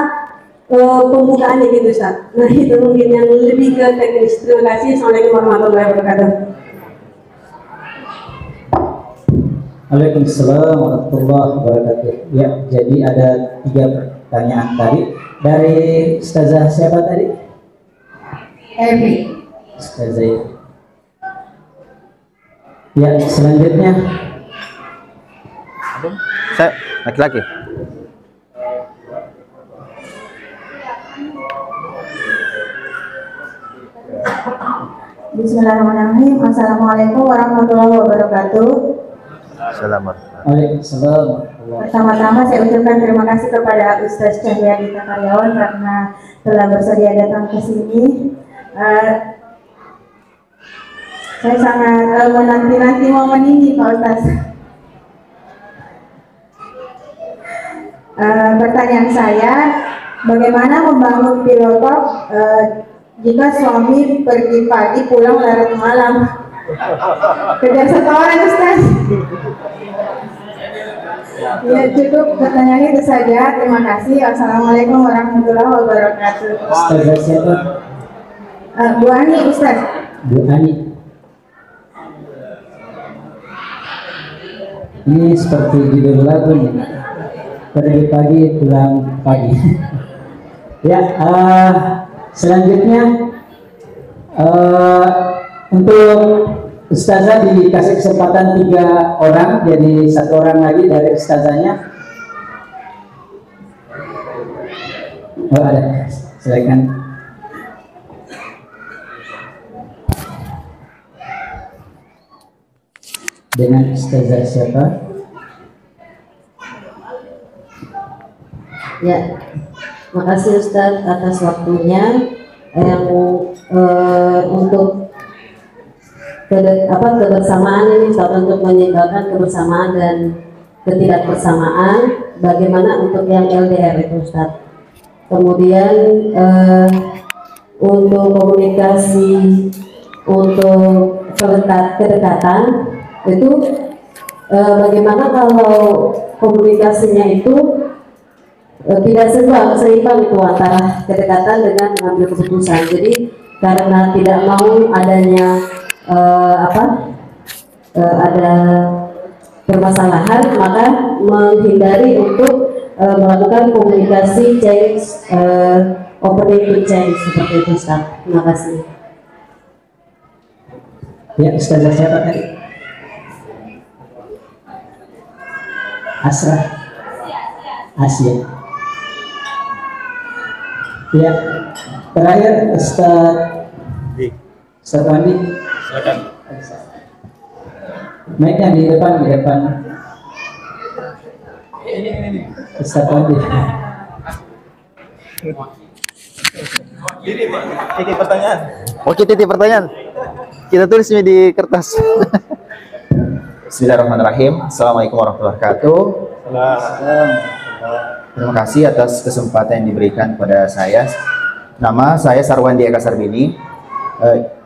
pembukaannya gitu Ustaz. Nah itu mungkin yang lebih ke teknis. Terima kasih. Assalamualaikum warahmatullahi wabarakatuh. Waalaikumsalam warahmatullahi wabarakatuh. Ya, jadi ada 3 pertanyaan tadi dari Ustazah siapa tadi? Evi. Ustazah. Ya, selanjutnya saya laki-laki. Bismillahirrahmanirrahim. Assalamualaikum warahmatullahi wabarakatuh. Assalamualaikum. Waalaikumsalam. Pertama-tama saya ucapkan terima kasih kepada Ustaz Cahyadita Karyawan karena telah bersedia datang ke sini. Saya sangat menanti-nanti momen ini Pak Ustaz. Pertanyaan saya, bagaimana membangun pilot talk jika suami pergi pagi pulang larut malam? Kejar 1 orang Ustaz. Ya cukup pertanyaan itu saja. Terima kasih. Assalamualaikum warahmatullahi wabarakatuh. Ustazah siapa? Bu Ani Ustaz. Bu Ani. Ini seperti judul lagu nih. Pergi pagi pulang pagi. Ya, selanjutnya untuk Ustazah dikasih kesempatan 3 orang, jadi 1 orang lagi dari Ustazahnya. Oh ada, silakan. Dengan Ustazah siapa? Ya, makasih Ustadz atas waktunya yang untuk kebersamaan ini Ustadz, untuk menyebabkan kebersamaan dan ketidakbersamaan. Bagaimana untuk yang LDR itu Ustadz? Kemudian untuk komunikasi, untuk kedekatan itu bagaimana kalau komunikasinya itu tidak seimbang itu antara kedekatan dengan mengambil keputusan. Jadi karena tidak mau adanya ada permasalahan, maka menghindari untuk melakukan komunikasi change, opening to change seperti itu Ustaz. Terima kasih. Ya, Ustazah siapa tadi? Asrah. Asia. Ya, terakhir Ustaz Wandi. Silakan. Mic-nya di depan. Ustaz Wandi. Titip pertanyaan. Oke, titip pertanyaan. Kita tulis ini di kertas. Bismillahirrahmanirrahim. Assalamualaikum warahmatullahi wabarakatuh. Terima kasih atas kesempatan yang diberikan kepada saya. Nama saya Sarwandi Eka Sarbini.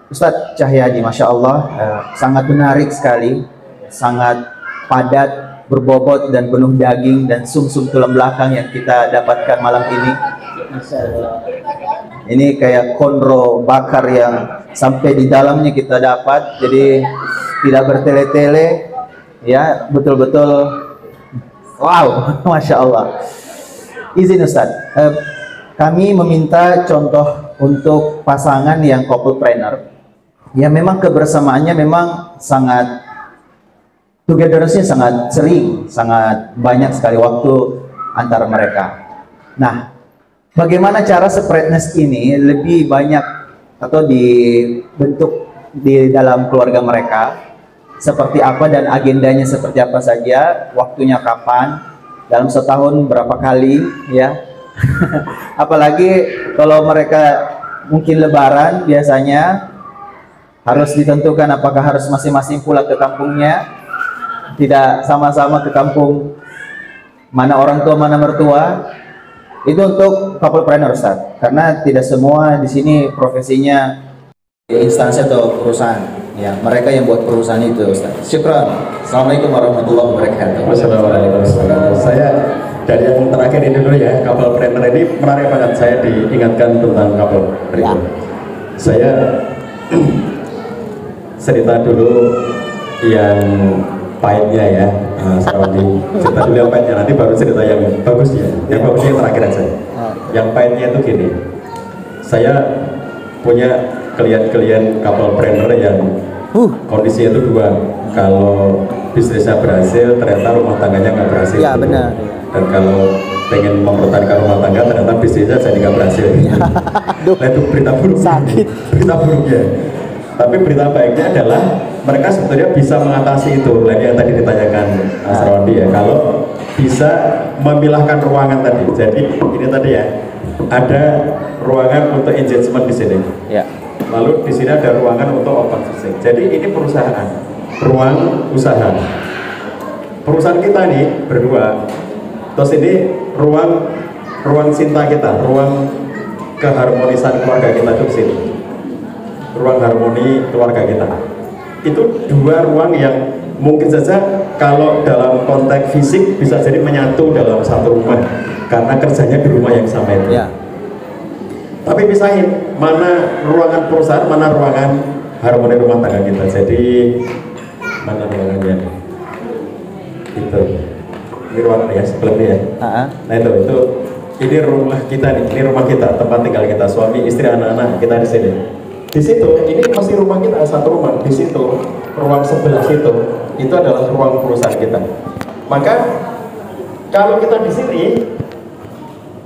Ustadz Cahyadi, Masya Allah, sangat menarik sekali, sangat padat, berbobot dan penuh daging dan sumsum tulang belakang yang kita dapatkan malam ini. Ini kayak konro bakar yang sampai di dalamnya kita dapat, jadi tidak bertele-tele, ya, betul-betul wow, Masya Allah. Izin Ustadz, kami meminta contoh untuk pasangan yang couple-planner, ya memang kebersamaannya memang sangat, togetherness-nya sangat sering, sangat banyak sekali waktu antara mereka. Nah, bagaimana cara spreadness ini lebih banyak atau dibentuk di dalam keluarga mereka, seperti apa dan agendanya seperti apa saja, waktunya kapan, dalam setahun berapa kali, ya. Apalagi kalau mereka mungkin lebaran, biasanya harus ditentukan apakah harus masing-masing pulang ke kampungnya, tidak sama-sama ke kampung mana orang tua mana mertua. Itu untuk couple-planner Ustaz, karena tidak semua di sini profesinya instansi atau perusahaan, ya mereka yang buat perusahaan itu Ustaz. Syukran. Assalamualaikum warahmatullahi wabarakatuh. Wassalamualaikum. Saya dari yang terakhir ini dulu ya, couple-planner ini menarik banget. Saya diingatkan tentang couple Ya. Saya cerita dulu yang pahitnya ya, Sarwandi. Cerita dulu yang pahitnya, nanti baru cerita yang bagusnya. Yang bagusnya yang terakhir aja. Yang pahitnya itu gini, saya punya klien-klien couple-planner yang kondisinya itu dua. Kalau bisnisnya berhasil, ternyata rumah tangganya nggak berhasil. Ya benar. Dan kalau pengen mempertahankan rumah tangga, ternyata bisnisnya jadi nggak berhasil. Nah, itu berita buruk. Sakit. Berita buruknya. Tapi berita baiknya adalah mereka sebetulnya bisa mengatasi itu. Lagi yang tadi ditanyakan Mas Rondi ya, kalau bisa memilahkan ruangan tadi. Jadi ini tadi ya, ada ruangan untuk engagement di sini. Ya. Lalu di sini ada ruangan untuk open sourcing. Jadi ini perusahaan, ruang usaha. Perusahaan kita nih berdua. Terus ini ruang cinta kita, ruang keharmonisan keluarga kita itu di sini. Ruang harmoni keluarga kita. itu dua ruang yang mungkin saja kalau dalam konteks fisik bisa jadi menyatu dalam satu rumah karena kerjanya di rumah yang sama itu. Ya. Tapi pisahin mana ruangan perusahaan, mana ruangan harmoni rumah tangga kita. Jadi mana ruangannya? Itu. Ini ruangan ya sebelumnya ya. Nah itu ini rumah kita nih, ini rumah kita, tempat tinggal kita, suami, istri, anak-anak kita di sini. Di situ, ini masih rumah kita, satu rumah. Di situ, ruang sebelah situ, itu adalah ruang perusahaan kita. Maka kalau kita di sini,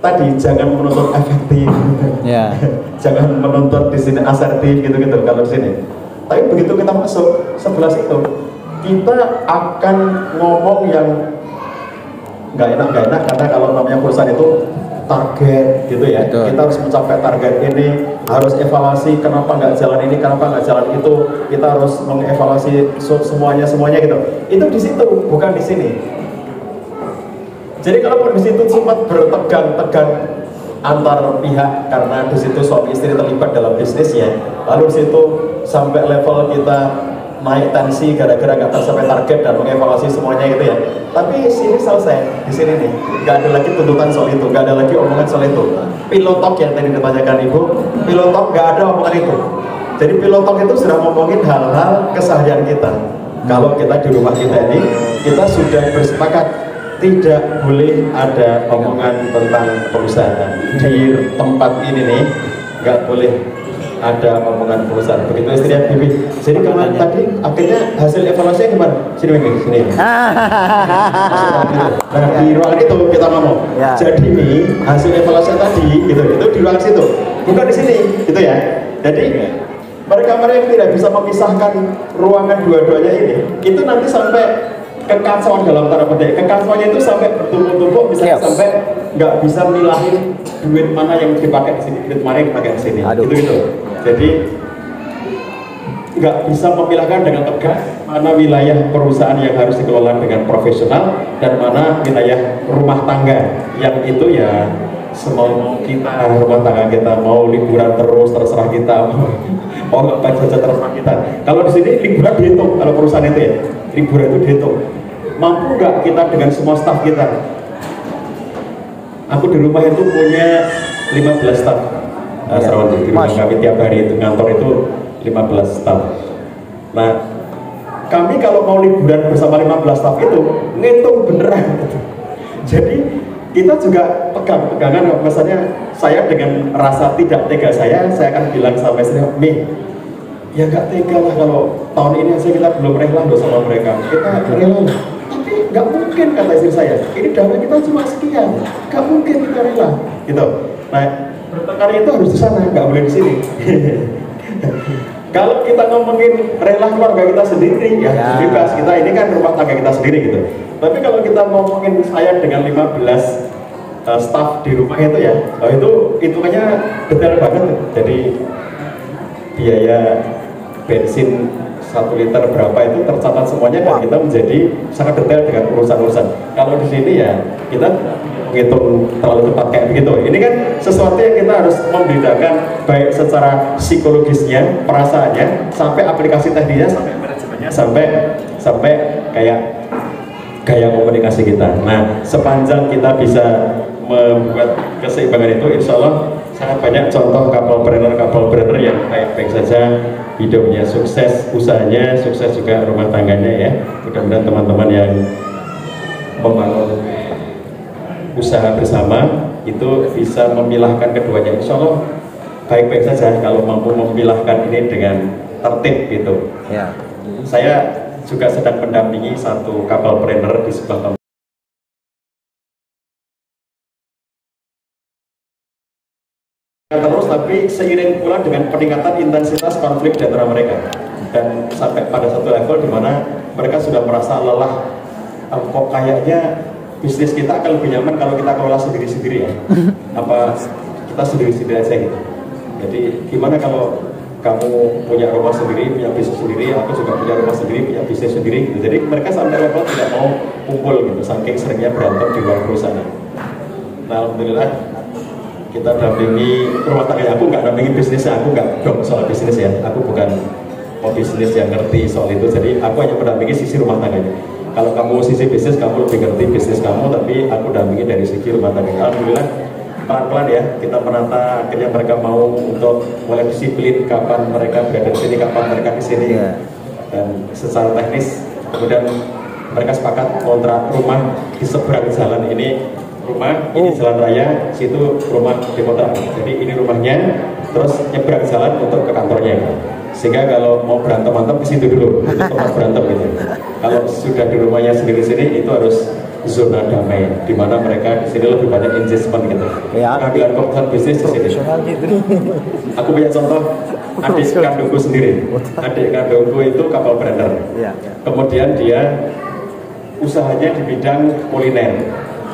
tadi jangan menuntut efektif, jangan menuntut di sini asertif gitu-gitu kalau di sini. Tapi begitu kita masuk sebelah situ, kita akan ngomong yang nggak enak karena kalau namanya perusahaan itu target gitu ya. Betul. Kita harus mencapai target ini, harus evaluasi kenapa nggak jalan ini, kenapa nggak jalan itu. Kita harus mengevaluasi semuanya gitu. Itu di situ, bukan di sini. Jadi kalau di situ sempat bertegang-tegang antar pihak karena di situ suami istri terlibat dalam bisnisnya, lalu di situ sampai level kita naik tensi gara-gara nggak tercapai target dan mengevaluasi semuanya gitu ya. Tapi sini selesai, di sini nih nggak ada lagi tuntutan soal itu, nggak ada lagi omongan soal itu. Pilotok yang tadi ditanyakan ibu, pilotok nggak ada omongan itu. Jadi pilotok itu sudah ngomongin hal-hal keseharian kita. Kalau kita di rumah kita ini, kita sudah bersepakat tidak boleh ada omongan tentang perusahaan. Di tempat ini nih nggak boleh ada omongan perusahaan. Begitu istrinya Bibi. Jadi kalau tadi akhirnya hasil evaluasinya gimana? Sini Bibi, sini. Nah di ruangan itu kita ngomong. Jadi nih hasil evaluasi tadi gitu, itu di ruangan situ, bukan di sini, gitu ya. Jadi mereka yang tidak bisa memisahkan ruangan dua-duanya ini, itu nanti sampai kekacauan dalam tanda petik. Kekacauannya itu sampai bertumpuk-tumpuk, misalnya sampai nggak bisa milahin duit mana yang dipakai di sini, duit mana yang dipakai di sini, gitu. Jadi nggak bisa memilahkan dengan tegas mana wilayah perusahaan yang harus dikelola dengan profesional dan mana wilayah rumah tangga yang itu ya semau kita, rumah tangga kita mau liburan terus terserah kita, mau ngapain saja terserah kita. Kalau di sini liburan dihitung, kalau perusahaan itu ya liburan itu dihitung. Mampu nggak kita dengan semua staf kita? Aku di rumah itu punya 15 staf. Di rumah kami tiap hari itu kantor itu 15 staf. Nah, kami kalau mau liburan bersama 15 staf itu ngitung beneran. Jadi kita juga pegang-pegangan, misalnya saya dengan rasa tidak tega saya akan bilang sama istri, "Mi, ya nggak tega lah kalau tahun ini aja kita belum rela loh sama mereka, kita rela." Tapi nggak mungkin, kata istri saya, ini dana kita cuma sekian, nggak mungkin kita rela, gitu. Nah, pertengkaran itu harus di sana, nggak boleh di sini. Kalau kita ngomongin rela keluarga kita sendiri, ya bebas, kita ini kan rumah tangga kita sendiri gitu. Tapi kalau kita ngomongin saya dengan 15 staf di rumah itu ya, itu hitungannya detail banget. Jadi biaya bensin 1 liter berapa itu tercatat semuanya dan kita menjadi sangat detail dengan urusan-urusan. Kalau di sini ya kita menghitung terlalu cepat kayak begitu. Ini kan sesuatu yang kita harus membedakan baik secara psikologisnya, perasaannya, sampai aplikasi teknisnya, sampai manajemennya, sampai kayak gaya komunikasi kita. Nah, sepanjang kita bisa membuat keseimbangan itu, insya Allah sangat banyak contoh couple-planner yang baik-baik saja, hidupnya sukses, usahanya sukses juga, rumah tangganya ya. Mudah-mudahan teman-teman yang membangun usaha bersama itu bisa memilahkan keduanya, insya Allah baik-baik saja kalau mampu memilahkan ini dengan tertib gitu. Ya. Saya juga sedang mendampingi satu couple-planner di sebuah tempat. Terus tapi seiring pula dengan peningkatan intensitas konflik di antara mereka, dan sampai pada satu level di mana mereka sudah merasa lelah, kok kayaknya bisnis kita akan lebih nyaman kalau kita kelola sendiri-sendiri ya, apa kita sendiri-sendiri aja gitu. Jadi gimana kalau kamu punya rumah sendiri, punya bisnis sendiri, aku juga punya rumah sendiri, punya bisnis sendiri gitu. Jadi mereka sampai level tidak mau kumpul gitu, saking seringnya berantem di luar perusahaan. Nah, alhamdulillah kita dampingi rumah tangga. Aku nggak dampingi bisnisnya, aku nggak dong soal bisnis ya, aku bukan bisnis yang ngerti soal itu. Jadi aku hanya mendampingi sisi rumah tangganya. Kalau kamu sisi bisnis, kamu lebih ngerti bisnis kamu, tapi aku dampingi dari sisi rumah tangga. Alhamdulillah pelan-pelan ya kita menata, akhirnya mereka mau untuk mulai disiplin kapan mereka berada di sini, kapan mereka di sini. Dan secara teknis kemudian mereka sepakat kontrak rumah di seberang jalan ini. Rumah ini jalan raya, situ rumah di kota. Jadi ini rumahnya, terus nyebrang jalan untuk ke kantornya. Sehingga kalau mau berantem ke situ dulu, itu tempat berantem gitu. Kalau sudah di rumahnya sendiri-sendiri itu harus zona damai, di mana mereka di sini lebih banyak engagement gitu. Pengambilan keputusan bisnis di sini. Aku punya contoh adik kandungku sendiri. Adik kandungku itu kapal brander. Kemudian dia usahanya di bidang kuliner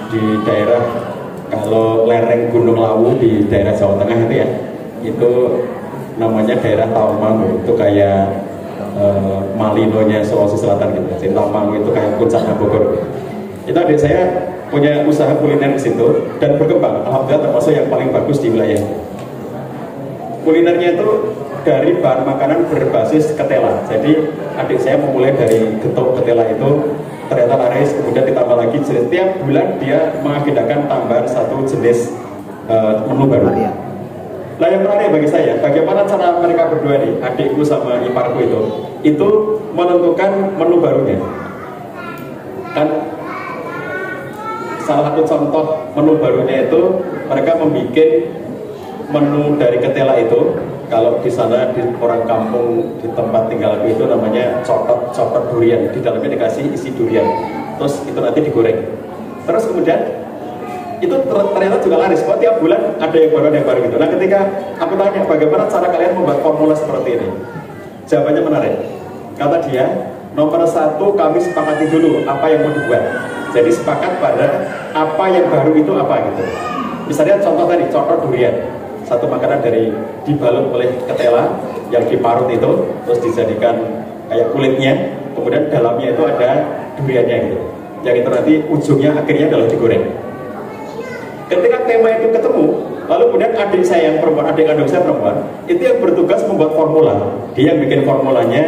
di daerah, kalau lereng Gunung Lawu di daerah Jawa Tengah itu ya, itu namanya daerah Tawangmangu, itu kayak Malinonya Sulawesi Selatan gitu. Jadi Tawangmangu itu kayak puncaknya Bogor. Itu adik saya punya usaha kuliner di situ dan berkembang. Alhamdulillah termasuk yang paling bagus di wilayah. Kulinernya itu dari bahan makanan berbasis ketela. Jadi adik saya memulai dari getuk ketela itu ternyata laris, kemudian ditambah lagi setiap bulan dia mengagendakan tambahan satu jenis menu baru. Nah yang menarik bagi saya, bagaimana cara mereka berdua nih, adikku sama iparku itu menentukan menu barunya. Kan salah satu contoh menu barunya itu mereka membuat menu dari ketela itu. Kalau di sana di orang kampung di tempat tinggalku itu namanya cotot durian, di dalamnya dikasih isi durian, terus itu nanti digoreng. Terus kemudian itu ternyata juga laris, kok tiap bulan ada yang baru gitu. Nah ketika aku tanya bagaimana cara kalian membuat formula seperti ini, jawabannya menarik. Kata dia, nomor satu kami sepakati dulu apa yang mau dibuat. Jadi sepakat pada apa yang baru itu apa gitu. Misalnya contoh tadi, cotot durian, satu makanan dari dibalut oleh ketela yang diparut itu, terus dijadikan kayak kulitnya, kemudian dalamnya itu ada duriannya gitu. Yang itu nanti ujungnya akhirnya adalah digoreng. Ketika tema itu ketemu, lalu kemudian adik saya yang perempuan, adik kandung saya perempuan, itu yang bertugas membuat formula. Dia yang bikin formulanya,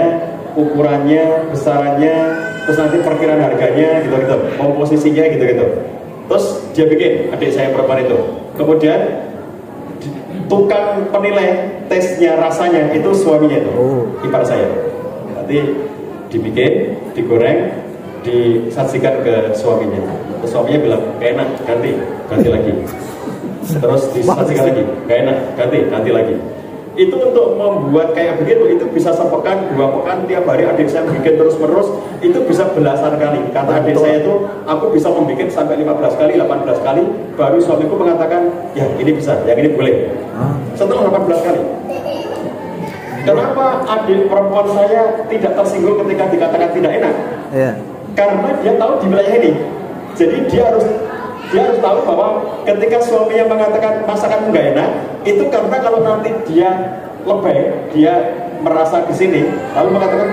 ukurannya, besarannya, terus nanti perkiraan harganya, gitu-gitu, komposisinya, gitu-gitu. Terus dia bikin, adik saya perempuan itu. Kemudian tukang penilai tesnya rasanya itu suaminya itu, ipar saya. Nanti dibikin, digoreng, disajikan ke suaminya. Terus suaminya bilang, gak enak, ganti lagi. Terus disajikan lagi, gak enak, ganti lagi. Itu untuk membuat kayak begitu, itu bisa sepekan, 2 pekan, tiap hari adik saya bikin terus-menerus, itu bisa belasan kali. Kata adik saya itu, aku bisa membuat sampai 15 kali, 18 kali, baru suamiku mengatakan, ya ini bisa, yang ini boleh. Setelah 18 kali. Kenapa adik perempuan saya tidak tersinggung ketika dikatakan tidak enak? Karena dia tahu di wilayah ini. Jadi dia harus tahu bahwa ketika suaminya mengatakan masakan nggak enak, itu karena kalau nanti dia lebay, dia merasa di sini, lalu mengatakan,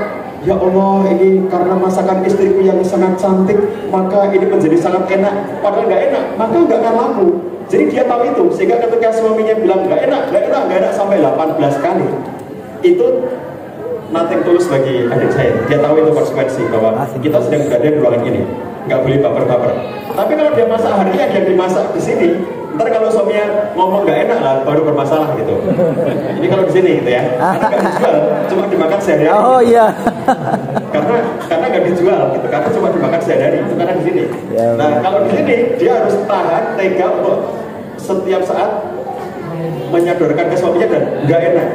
ya Allah ini karena masakan istriku yang sangat cantik, maka ini menjadi sangat enak. Padahal nggak enak, maka nggak akan laku. Jadi dia tahu itu, sehingga ketika suaminya bilang nggak enak sampai 18 kali, itu nothing tulus bagi adik saya. Dia tahu itu konsekuensi bahwa kita sedang berada di ruangan ini, nggak boleh baper-baper. Tapi kalau dia masak harian yang dimasak di sini, ntar kalau suaminya ngomong nggak enak lah, baru bermasalah gitu. Ini kalau di sini gitu ya, karena nggak dijual, cuma dimakan sehari-hari. Oh iya. Karena nggak dijual gitu, karena cuma dimakan sehari-hari. Itu karena di sini. Nah kalau di sini dia harus tahan, tega untuk setiap saat menyodorkan ke suaminya dan nggak enak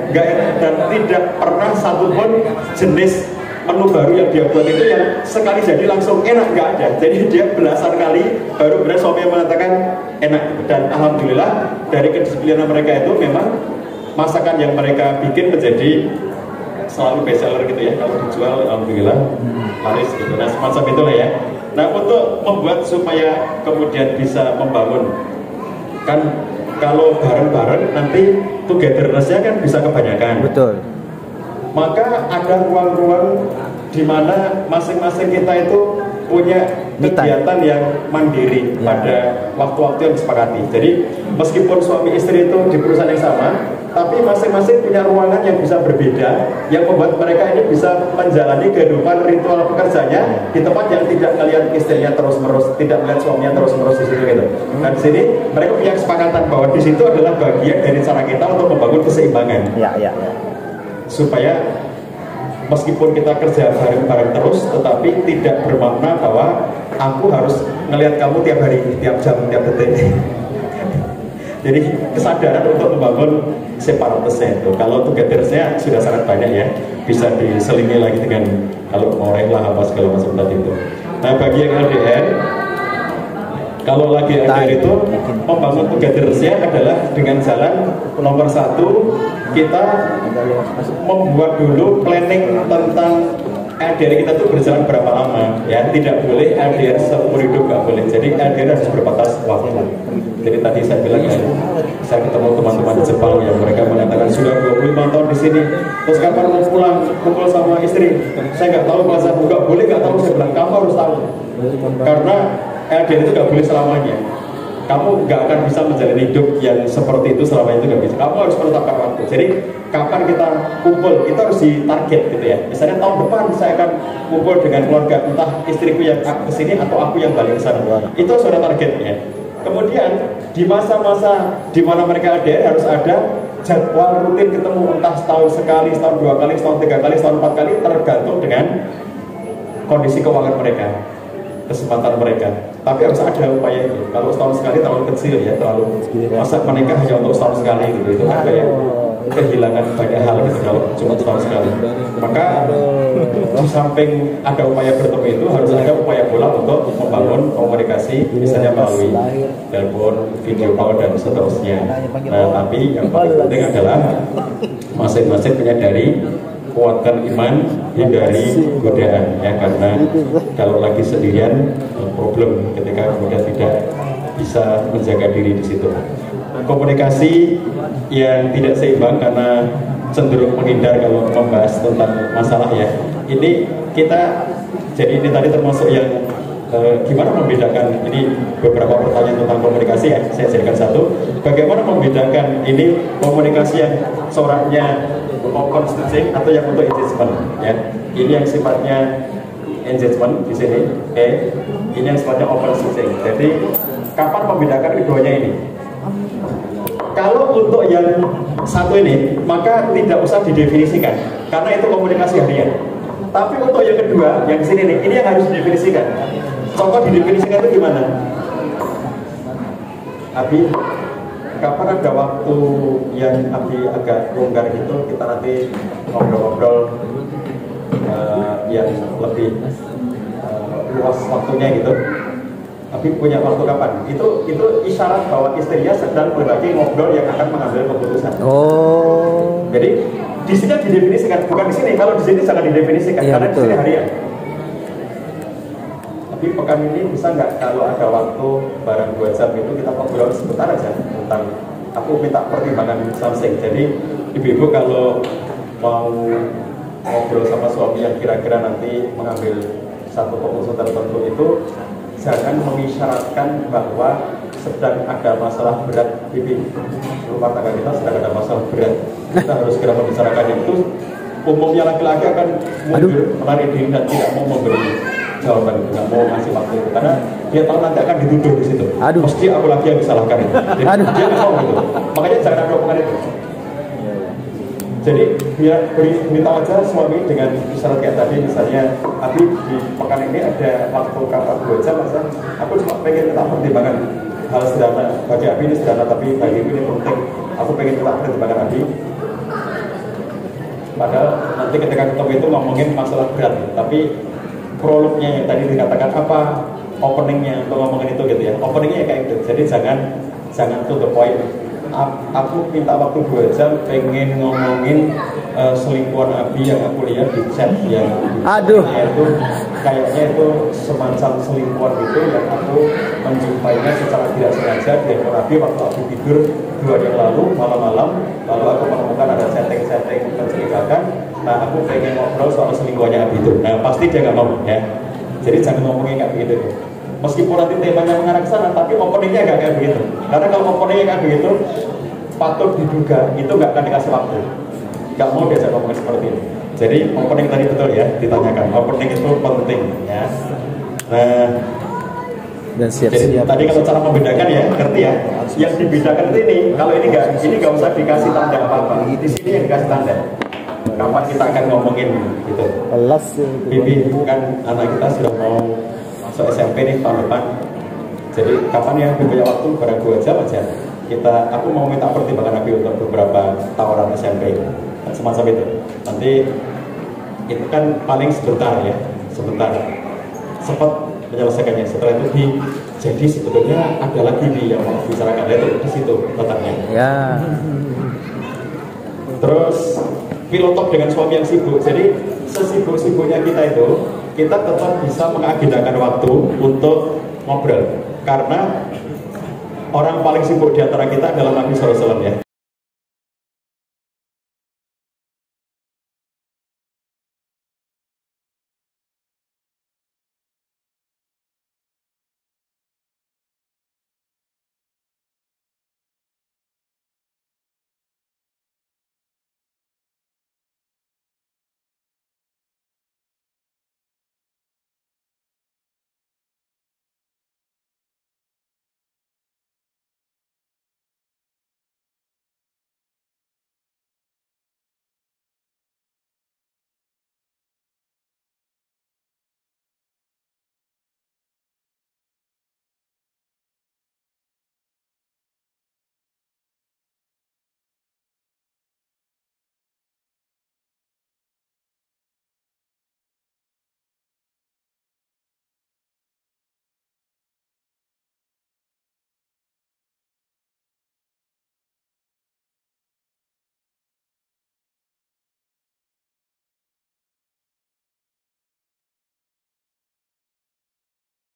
dan tidak pernah satupun jenis menu baru yang dia buat itu yang sekali jadi langsung enak, nggak ada. Jadi dia belasan kali baru benar suaminya mengatakan enak. Dan alhamdulillah dari kedisiplinan mereka itu memang masakan yang mereka bikin menjadi selalu best seller gitu ya. Kalau dijual alhamdulillah laris gitu. Nah semacam itulah ya. Nah untuk membuat supaya kemudian bisa membangun, kan kalau bareng-bareng nanti togetherness-nya kan bisa kebanyakan. Betul. Maka ada ruang-ruang di mana masing-masing kita itu punya kegiatan yang mandiri pada waktu-waktu yang disepakati. Jadi meskipun suami istri itu di perusahaan yang sama, tapi masing-masing punya ruangan yang bisa berbeda, yang membuat mereka ini bisa menjalani kehidupan ritual pekerjanya di tempat yang tidak melihat istrinya terus-menerus, tidak melihat suaminya terus-menerus di situ gitu. Nah di sini mereka punya kesepakatan bahwa di situ adalah bagian dari cara kita untuk membangun keseimbangan. Supaya meskipun kita kerja bareng-bareng terus, tetapi tidak bermakna bahwa aku harus ngelihat kamu tiap hari, tiap jam, tiap detik. Jadi kesadaran untuk membangun separatisnya itu. Kalau togethersnya sudah sangat banyak ya, bisa diselingi lagi dengan kalau mau rela apa segala macam tadi itu. Nah bagi yang LDR, kalau lagi LDR itu membangun togethersnya adalah dengan jalan nomor 1, kita membuat dulu planning tentang LDR kita tuh berjalan berapa lama ya, tidak boleh LDR seumur hidup, nggak boleh. Jadi LDR harus berbatas waktu. Jadi tadi saya bilang kan, saya ketemu teman-teman di Jepang yang mereka mengatakan sudah 25 tahun di sini, terus kapan mau pulang kumpul sama istri? Saya nggak tahu, bahasa nggak boleh, nggak tahu. Saya bilang kamu harus tahu, karena LDR itu nggak boleh selamanya. Kamu nggak akan bisa menjalani hidup yang seperti itu selama itu, nggak bisa. Kamu harus menetapkan waktu. Jadi kapan kita kumpul, kita harus ditarget gitu ya. Misalnya tahun depan saya akan kumpul dengan keluarga, entah istriku yang kesini atau aku yang balik ke sana. Itu sudah targetnya. Kemudian di masa-masa di mana mereka LDR harus ada jadwal rutin ketemu, entah setahun sekali, setahun 2 kali, setahun 3 kali, setahun 4 kali, tergantung dengan kondisi keuangan mereka, kesempatan mereka. Tapi harus ada upaya itu. Kalau setahun sekali terlalu kecil ya, terlalu masa menikah hanya untuk setahun sekali gitu, itu kan kayak kehilangan banyak hal gitu kalau cuma setahun sekali. Maka di samping ada upaya bertemu itu, harus ada upaya pula untuk membangun komunikasi, misalnya melalui telepon, video call dan seterusnya. Nah tapi yang paling penting adalah masing-masing menyadari, kuatkan iman, hindari godaan ya, karena kalau lagi sendirian problem ketika kemudian tidak bisa menjaga diri di situ. Komunikasi yang tidak seimbang karena cenderung menghindar kalau membahas tentang masalah ya. Ini kita, jadi ini tadi termasuk yang gimana membedakan, ini beberapa pertanyaan tentang komunikasi ya, saya jadikan satu. Bagaimana membedakan ini komunikasi yang coraknya open staging atau yang untuk engagement ya. Ini yang sifatnya engagement di sini, ini yang sifatnya open staging. Jadi kapan membedakan keduanya ini? Kalau untuk yang satu ini, maka tidak usah didefinisikan karena itu komunikasi harian. Tapi untuk yang kedua, yang sini nih, ini yang harus didefinisikan. Contoh didefinisikan itu gimana? Abi, kapan ada waktu yang Abi agak longgar gitu, kita nanti ngobrol-ngobrol yang lebih luas waktunya gitu. Tapi punya waktu kapan? Itu isyarat bahwa istrinya sedang berbagi ngobrol yang akan mengambil keputusan. Oh. Jadi di sini didefinisikan, bukan di sini. Kalau di sini sangat didefinisikan karena di sini harian. Tapi pekan ini bisa nggak kalau ada waktu barang 2 jam itu kita ngobrol sebentar aja tentang, aku minta pertimbangan something. Jadi ibu-ibu kalau mau ngobrol sama suami yang kira-kira nanti mengambil satu keputusan tertentu itu, jangan mengisyaratkan bahwa sedang ada masalah berat di rumah tangga kita, sedang ada masalah berat. Kita harus segera membicarakan itu. Umumnya laki-laki akan mundur, melarikan diri dan tidak mau memberi jawaban, tidak mau ngasih waktu itu karena dia tahu nanti akan dituduh di situ. Mesti aku lagi yang disalahkan itu. Jadi dia nggak mau gitu. Makanya jangan ada omongan itu. Jadi biar beritahu aja suami dengan isyarat kayak tadi, misalnya Abi di pekan ini ada waktu kapan 2 jam, masa aku cuma pengen minta pertimbangan hal sederhana. Bagi Abi ini sederhana tapi bagi ini penting. Aku pengen minta pertimbangan Abi. Padahal nanti ketika ketemu itu ngomongin masalah berat, tapi prolognya yang tadi dikatakan apa, openingnya untuk ngomongin itu gitu ya. Openingnya kayak gitu. Jadi jangan to the point. Aku minta waktu 2 jam pengen ngomongin selingkuhan Abi yang aku lihat di chat yang itu kayaknya itu semacam selingkuhan gitu yang aku menjumpainya secara tidak sengaja di handphone Abi waktu aku tidur 2 hari yang lalu malam-malam, lalu aku menemukan ada chatting-chatting mencurigakan. Nah aku pengen ngobrol soal selingkuhannya Abi itu. Nah pasti dia nggak mau ya. Jadi jangan ngomongin kayak begitu. Meskipun nanti temanya mengarah ke sana, tapi openingnya nggak kayak begitu. Karena kalau openingnya kayak begitu, patut diduga itu nggak akan dikasih waktu, nggak mau diajak ngomong seperti ini. Jadi opening tadi betul ya ditanyakan, opening itu penting ya. Nah, Dan jadi siap-siap. tadi kalau cara membedakan ya, ngerti ya? Yang dibedakan itu ini, kalau ini nggak usah dikasih tanda apa-apa. Di sini yang dikasih tanda. Kapan kita akan ngomongin gitu. Bibi kan anak kita sudah mau masuk SMP nih tahun depan. Jadi kapan ya Bibi punya waktu barang 2 jam aja. Aku mau minta pertimbangan Nabi untuk beberapa tawaran SMP semacam itu. Nanti itu kan paling sebentar ya, sebentar. Cepat menyelesaikannya. Setelah itu jadi sebetulnya ada lagi nih yang mau bicarakan itu di situ letaknya. Ya. Terus pilotok dengan suami yang sibuk. Jadi sesibuk-sibuknya kita itu, kita tetap bisa mengagendakan waktu untuk ngobrol. Karena orang paling sibuk di antara kita adalah Nabi SAW ya.